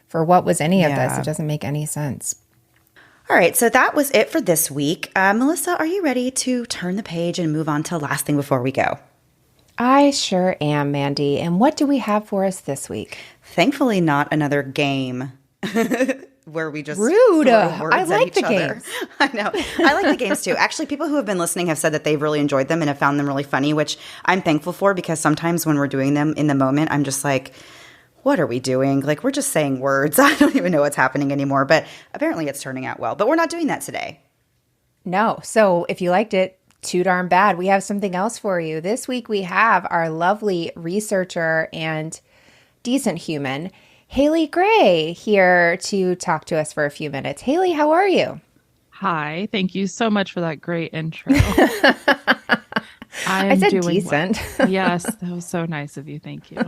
For what was any of this? It doesn't make any sense. All right, so that was it for this week. Melissa, are you ready to turn the page and move on to the last thing before we go? I sure am, Mandy. And what do we have for us this week? Thankfully, not another game where we just rude. Throw words I like the other. games. I know. I like the games too. Actually, people who have been listening have said that they've really enjoyed them and have found them really funny, which I'm thankful for because sometimes when we're doing them in the moment, I'm just like, what are we doing? Like, we're just saying words. I don't even know what's happening anymore, but apparently it's turning out well. But we're not doing that today. No. So if you liked it, too darn bad. We have something else for you. This week we have our lovely researcher and decent human, Haley Gray, here to talk to us for a few minutes. Haley, how are you? Hi. Thank you so much for that great intro. I said doing decent. Well. Yes, that was so nice of you. Thank you.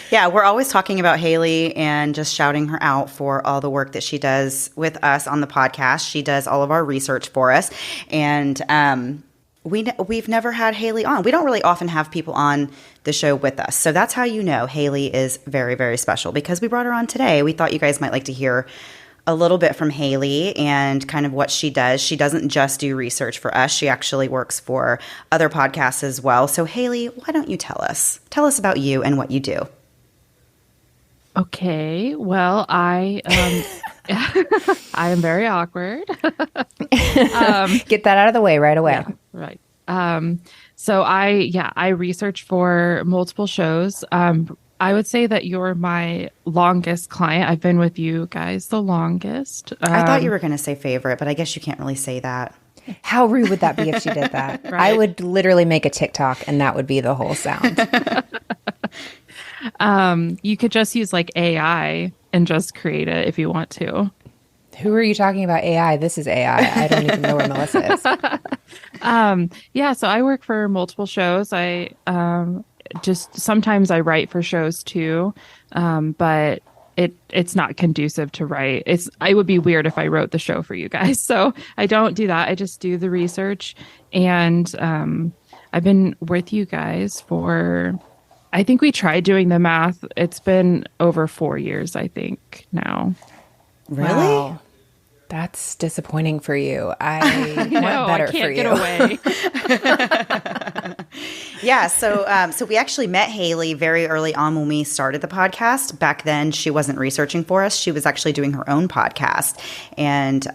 Yeah, we're always talking about Haley and just shouting her out for all the work that she does with us on the podcast. She does all of our research for us, and we've never had Haley on. We don't really often have people on the show with us, so that's how you know Haley is very, very special because we brought her on today. We thought you guys might like to hear a little bit from Haley and kind of what she does. She doesn't just do research for us. She actually works for other podcasts as well. So Haley, why don't you tell us about you and what you do? Okay. Well, I am very awkward. Get that out of the way right away. Yeah, right. I research for multiple shows. I would say that you're my longest client. I've been with you guys the longest. I thought you were going to say favorite, but I guess you can't really say that. How rude would that be if she did that? Right. I would literally make a TikTok and that would be the whole sound. You could just use like AI and just create it if you want to. Who are you talking about AI? This is AI. I don't even know where Melissa is. So I work for multiple shows. I just sometimes I write for shows too, but it's not conducive to write. I would be weird if I wrote the show for you guys. So I don't do that. I just do the research, and I've been with you guys for. I think we tried doing the math. It's been over 4 years, I think, now. Really? Wow. That's disappointing for you. I want better I can't for you. get away. Yeah, so we actually met Haley very early on when we started the podcast. Back then, she wasn't researching for us. She was actually doing her own podcast. And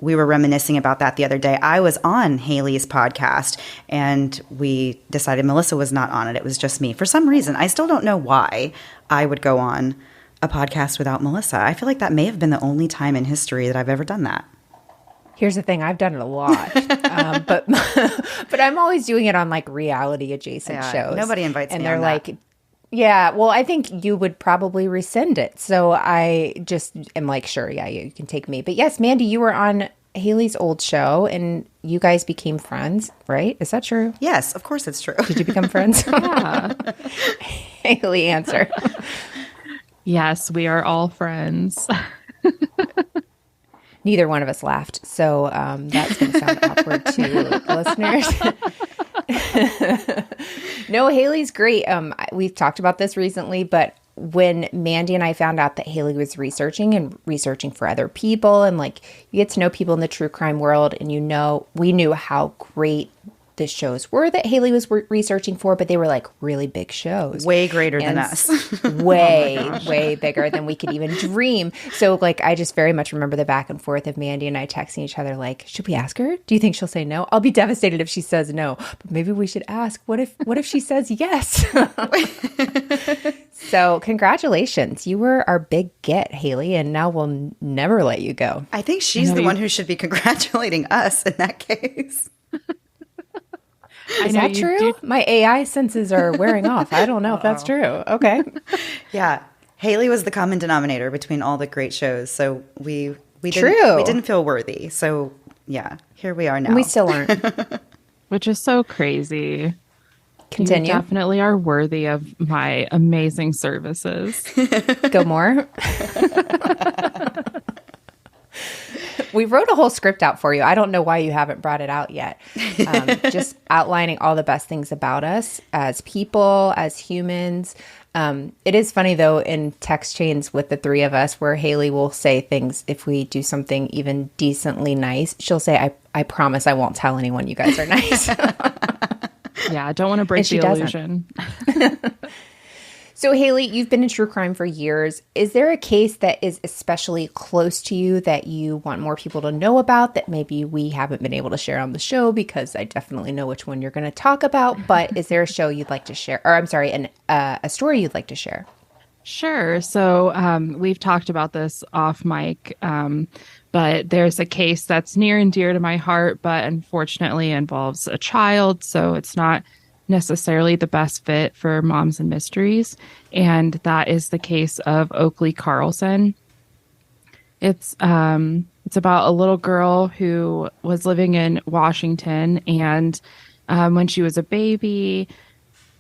we were reminiscing about that the other day. I was on Haley's podcast, and we decided Melissa was not on it. It was just me. For some reason, I still don't know why I would go on a podcast without Melissa. I feel like that may have been the only time in history that I've ever done that. Here's the thing. I've done it a lot, but I'm always doing it on like reality adjacent shows. Nobody invites me and they're on like, that. yeah, well, I think you would probably rescind it. So I just am like, sure, yeah, you can take me. But yes, Mandy, you were on Haley's old show and you guys became friends, right? Is that true? Yes, of course it's true. Did you become friends? Yeah. Haley, answer. Yes, we are all friends. Neither one of us laughed. So that's going to sound awkward to listeners. No, Haley's great. We've talked about this recently, but when Mandy and I found out that Haley was researching for other people, and like you get to know people in the true crime world, and we knew how great the shows were that Haley was researching for, but they were like really big shows. Way greater than us. Way bigger than we could even dream. So like, I just very much remember the back and forth of Mandy and I texting each other like, should we ask her? Do you think she'll say no? I'll be devastated if she says no, but maybe we should ask. What if she says yes? So congratulations. You were our big get, Haley, and now we'll never let you go. I think she's the one who should be congratulating us in that case. Is that true? My AI senses are wearing off. I don't know if that's true. Okay. Yeah. Haley was the common denominator between all the great shows. So we didn't feel worthy. So yeah, here we are now. And we still aren't. Which is so crazy. Continue. You definitely are worthy of my amazing services. Go more. We wrote a whole script out for you. I don't know why you haven't brought it out yet. Just outlining all the best things about us as people, as humans. It is funny, though, in text chains with the three of us where Haley will say things if we do something even decently nice. She'll say, I promise I won't tell anyone you guys are nice. Yeah, I don't want to break the illusion. So, Haley, you've been in true crime for years. Is there a case that is especially close to you that you want more people to know about that maybe we haven't been able to share on the show? Because I definitely know which one you're going to talk about. But is there a show you'd like to share? Or I'm sorry, a story you'd like to share? Sure. So we've talked about this off mic, but there's a case that's near and dear to my heart, but unfortunately involves a child. So it's not necessarily the best fit for Moms and Mysteries, and that is the case of Oakley Carlson. It's about a little girl who was living in Washington, and when she was a baby,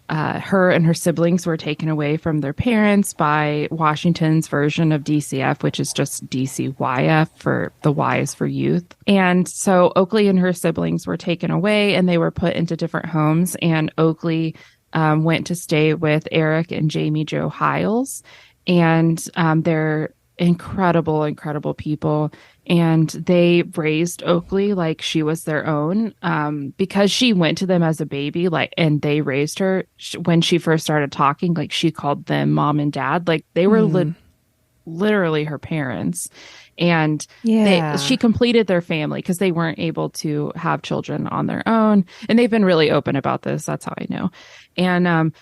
her and her siblings were taken away from their parents by Washington's version of DCF, which is just DCYF, for the Y is for youth. And so Oakley and her siblings were taken away and they were put into different homes. And Oakley went to stay with Eric and Jamie Jo Hiles. And they're incredible people. And they raised Oakley like she was their own, because she went to them as a baby, like, and they raised her when she first started talking, like she called them mom and dad, like they were literally her parents. And she completed their family because they weren't able to have children on their own. And they've been really open about this. That's how I know. And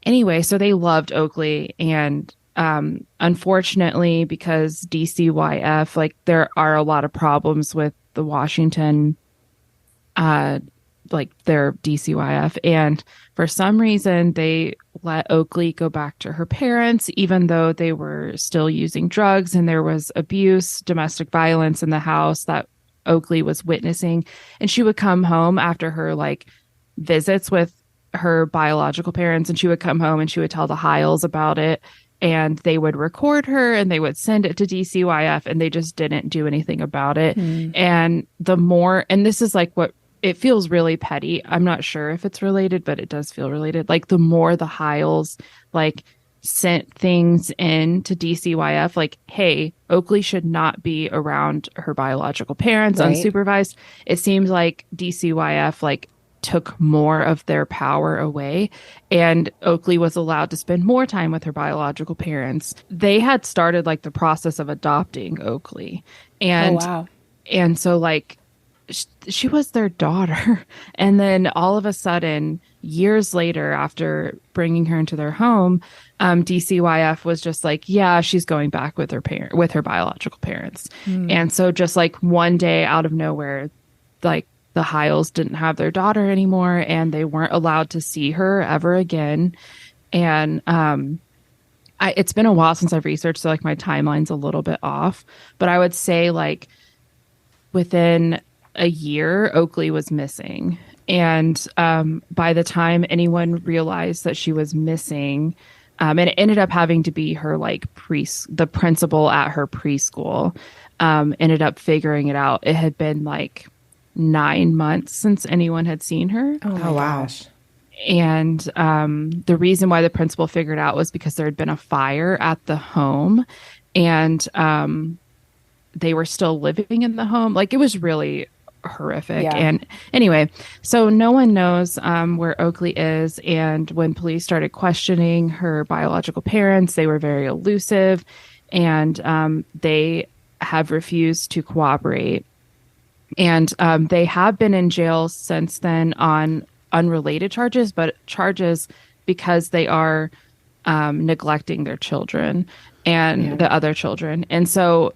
anyway, so they loved Oakley. And unfortunately, because DCYF, like there are a lot of problems with the Washington, like their DCYF. And for some reason, they let Oakley go back to her parents, even though they were still using drugs and there was abuse, domestic violence in the house that Oakley was witnessing. And she would come home after her like visits with her biological parents, and she would come home and she would tell the Hiles about it. And they would record her and they would send it to DCYF, and they just didn't do anything about it. And and this is like what it feels really petty. I'm not sure if it's related, but it does feel related. Like the more the Hiles like sent things in to DCYF, like, hey, Oakley should not be around her biological parents unsupervised. It seems like DCYF like took more of their power away, and Oakley was allowed to spend more time with her biological parents. They had started like the process of adopting Oakley, and and so like she was their daughter. And then all of a sudden, years later, after bringing her into their home, DCYF was just like, yeah, she's going back with her biological parents. And so just like one day out of nowhere, like the Hiles didn't have their daughter anymore, and they weren't allowed to see her ever again. And it's been a while since I've researched, so like my timeline's a little bit off, but I would say like within a year, Oakley was missing. And by the time anyone realized that she was missing, and it ended up having to be her like the principal at her preschool ended up figuring it out. It had been like 9 months since anyone had seen her. Oh wow. Gosh. And the reason why the principal figured out was because there had been a fire at the home, and they were still living in the home. Like it was really horrific. And anyway, so no one knows where Oakley is. And when police started questioning her biological parents, they were very elusive, and they have refused to cooperate. And they have been in jail since then on unrelated charges, but charges because they are neglecting their children and the other children. And so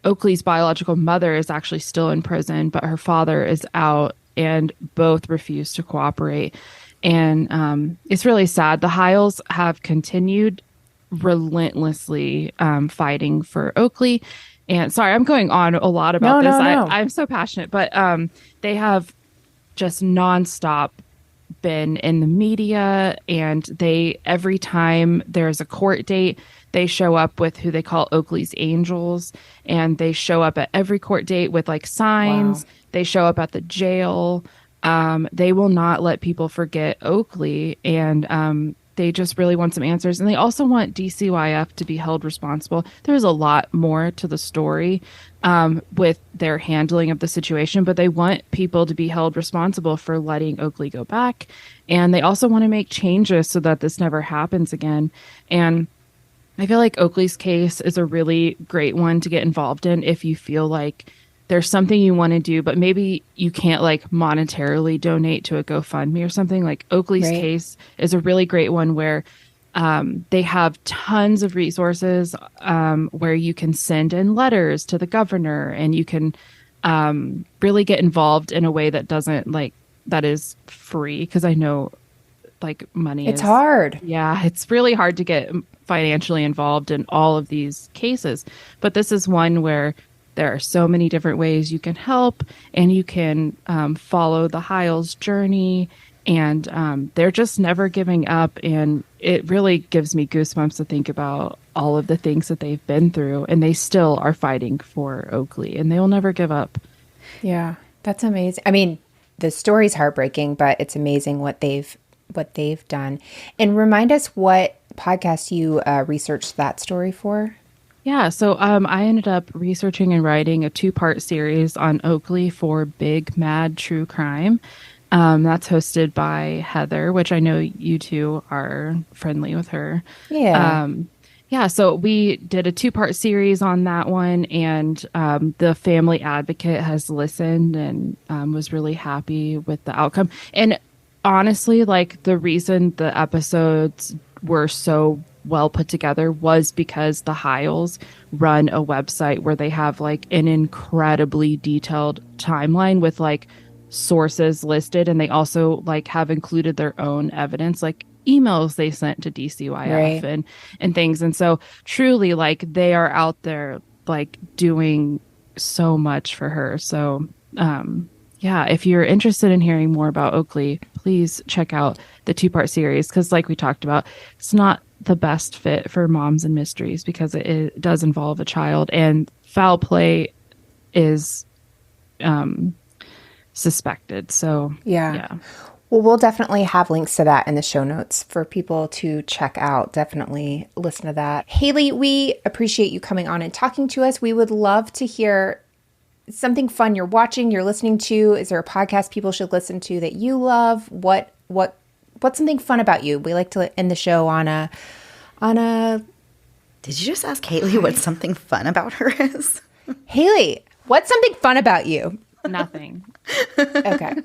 Oakley's biological mother is actually still in prison, but her father is out, and both refuse to cooperate. And it's really sad. The Hiles have continued relentlessly fighting for Oakley. And sorry, I'm going on a lot about this. No. I'm so passionate, but they have just nonstop been in the media, and every time there's a court date, they show up with who they call Oakley's Angels, and they show up at every court date with like signs. Wow. They show up at the jail. They will not let people forget Oakley, and they just really want some answers. And they also want DCYF to be held responsible. There's a lot more to the story with their handling of the situation, but they want people to be held responsible for letting Oakley go back. And they also want to make changes so that this never happens again. And I feel like Oakley's case is a really great one to get involved in if you feel like there's something you want to do, but maybe you can't like monetarily donate to a GoFundMe or something. Like Oakley's case is a really great one where they have tons of resources where you can send in letters to the governor, and you can really get involved in a way that that is free. Because I know like money it's hard. Yeah, it's really hard to get financially involved in all of these cases. But this is one where there are so many different ways you can help, and you can follow the Hiles' journey, and they're just never giving up. And it really gives me goosebumps to think about all of the things that they've been through, and they still are fighting for Oakley, and they will never give up. Yeah, that's amazing. I mean, the story's heartbreaking, but it's amazing what they've done. And remind us what podcast you researched that story for. Yeah, so I ended up researching and writing a 2-part series on Oakley for Big Mad True Crime. That's hosted by Heather, which I know you two are friendly with her. Yeah. Yeah, so we did a 2-part series on that one, and the family advocate has listened and was really happy with the outcome. And honestly, like the reason the episodes were so well put together was because the Hiles run a website where they have like an incredibly detailed timeline with like sources listed, and they also like have included their own evidence, like emails they sent to DCYF Right. and things. And so truly like they are out there like doing so much for her. So yeah, if you're interested in hearing more about Oakley, please check out the 2-part series, because like we talked about, it's not the best fit for moms and mysteries because it does involve a child, and foul play is suspected. So Yeah. Well, we'll definitely have links to that in the show notes for people to check out. Definitely listen to that. Haley, we appreciate you coming on and talking to us. We would love to hear something fun you're watching, you're listening to. Is there a podcast people should listen to that you love? What's something fun about you? We like to end the show on a Did you just ask Haley what something fun about her is? Haley, what's something fun about you? Nothing. Okay.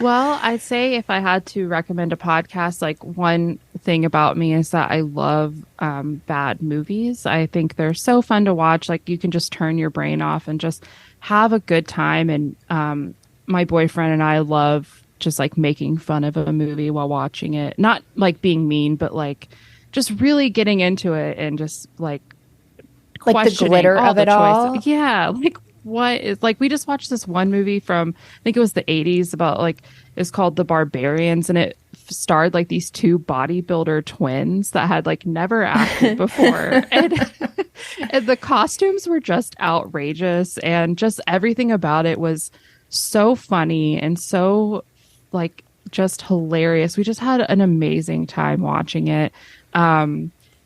Well, I'd say if I had to recommend a podcast, like one thing about me is that I love bad movies. I think they're so fun to watch. Like you can just turn your brain off and just have a good time. And my boyfriend and I love just like making fun of a movie while watching it. Not like being mean, but like just really getting into it and just like the glitter of it all. Yeah, like what is like we just watched this one movie from I think it was the 80s about like it's called The Barbarians, and it starred like these 2 bodybuilder twins that had like never acted before. And the costumes were just outrageous, and just everything about it was so funny and so like just hilarious. We just had an amazing time watching it.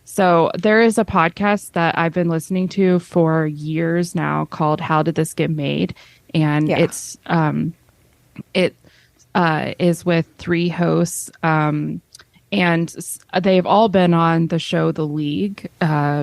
So there is a podcast that I've been listening to for years now called How Did This Get Made? And it's it is with 3 hosts, and they've all been on the show The League,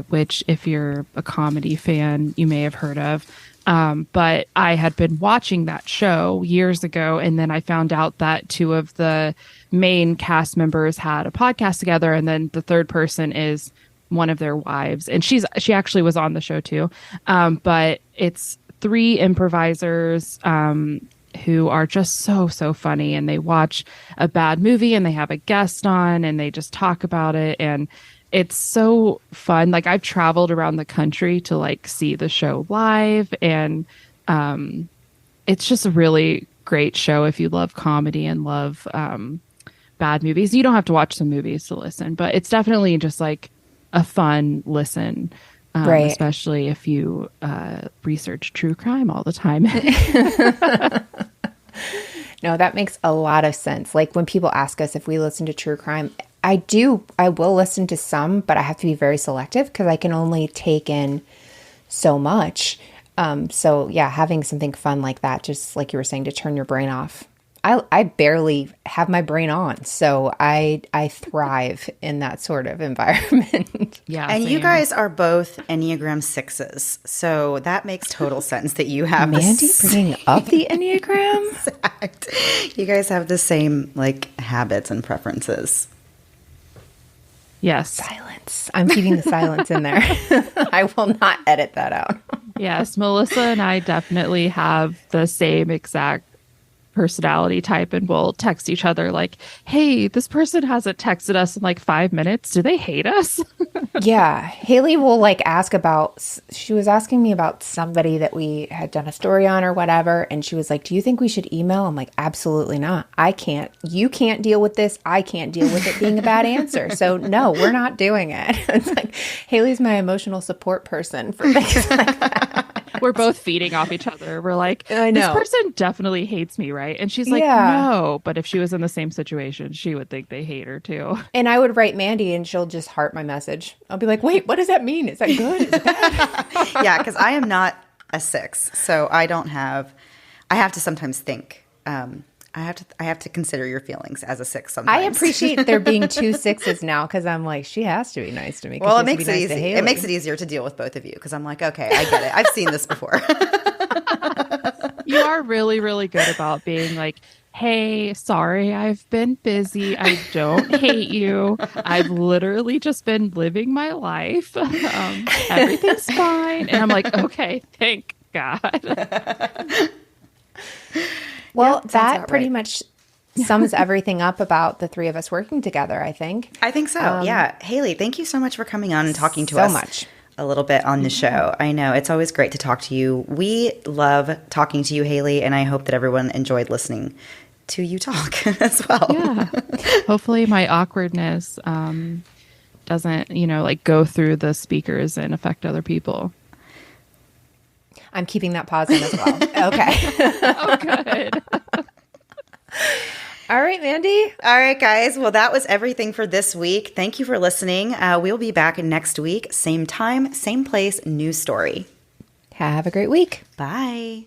which if you're a comedy fan, you may have heard of. But I had been watching that show years ago, and then I found out that 2 of the main cast members had a podcast together, and then the third person is one of their wives, and she actually was on the show too. But it's 3 improvisers who are just so funny, and they watch a bad movie and they have a guest on and they just talk about it, and it's so fun. Like I've traveled around the country to like see the show live, and it's just a really great show if you love comedy and love bad movies. You don't have to watch some movies to listen, but it's definitely just like a fun listen, right? Especially if you research true crime all the time. No, that makes a lot of sense. Like when people ask us if we listen to true crime, I will listen to some, but I have to be very selective because I can only take in so much. So yeah, having something fun like that, just like you were saying, to turn your brain off. I barely have my brain on, so I thrive in that sort of environment. Yeah, and same. you guys are both Enneagram 6s, so that makes total sense that you have Mandy bringing up the Enneagram. Exact. You guys have the same like habits and preferences. Yes. Silence. I'm keeping the silence in there. I will not edit that out. Yes, Melissa and I definitely have the same exact personality type, and we'll text each other like, hey, this person hasn't texted us in like 5 minutes. Do they hate us? Yeah. Haley will like ask about, she was asking me about somebody that we had done a story on or whatever. And she was like, do you think we should email? I'm like, absolutely not. I can't. You can't deal with this. I can't deal with it being a bad answer. So no, we're not doing it. It's like, Haley's my emotional support person for things like that. We're both feeding off each other. We're like, I know. this person definitely hates me, right? And she's like, no. But if she was in the same situation, she would think they hate her too. And I would write Mandy and she'll just heart my message. I'll be like, wait, what does that mean? Is that good? Is it bad? Yeah, because I am not a 6, so I have to sometimes think. I have to consider your feelings as a 6 sometimes. I appreciate there being 2 6s now because I'm like, she has to be nice to me. Well, it makes it easy. It makes it easier to deal with both of you because I'm like, okay, I get it. I've seen this before. You are really, really good about being like, hey, sorry, I've been busy. I don't hate you. I've literally just been living my life. Everything's fine. And I'm like, okay, thank God. Well, Yeah, that pretty much sums everything up about the 3 of us working together, I think. I think so. Yeah. Haley, thank you so much for coming on and talking to so us much. A little bit on the show. I know it's always great to talk to you. We love talking to you, Haley, and I hope that everyone enjoyed listening to you talk as well. Yeah. Hopefully my awkwardness doesn't, like go through the speakers and affect other people. I'm keeping that pause in as well. Okay. Oh, good. All right, Mandy. All right, guys. Well, that was everything for this week. Thank you for listening. We'll be back next week. Same time, same place, new story. Have a great week. Bye.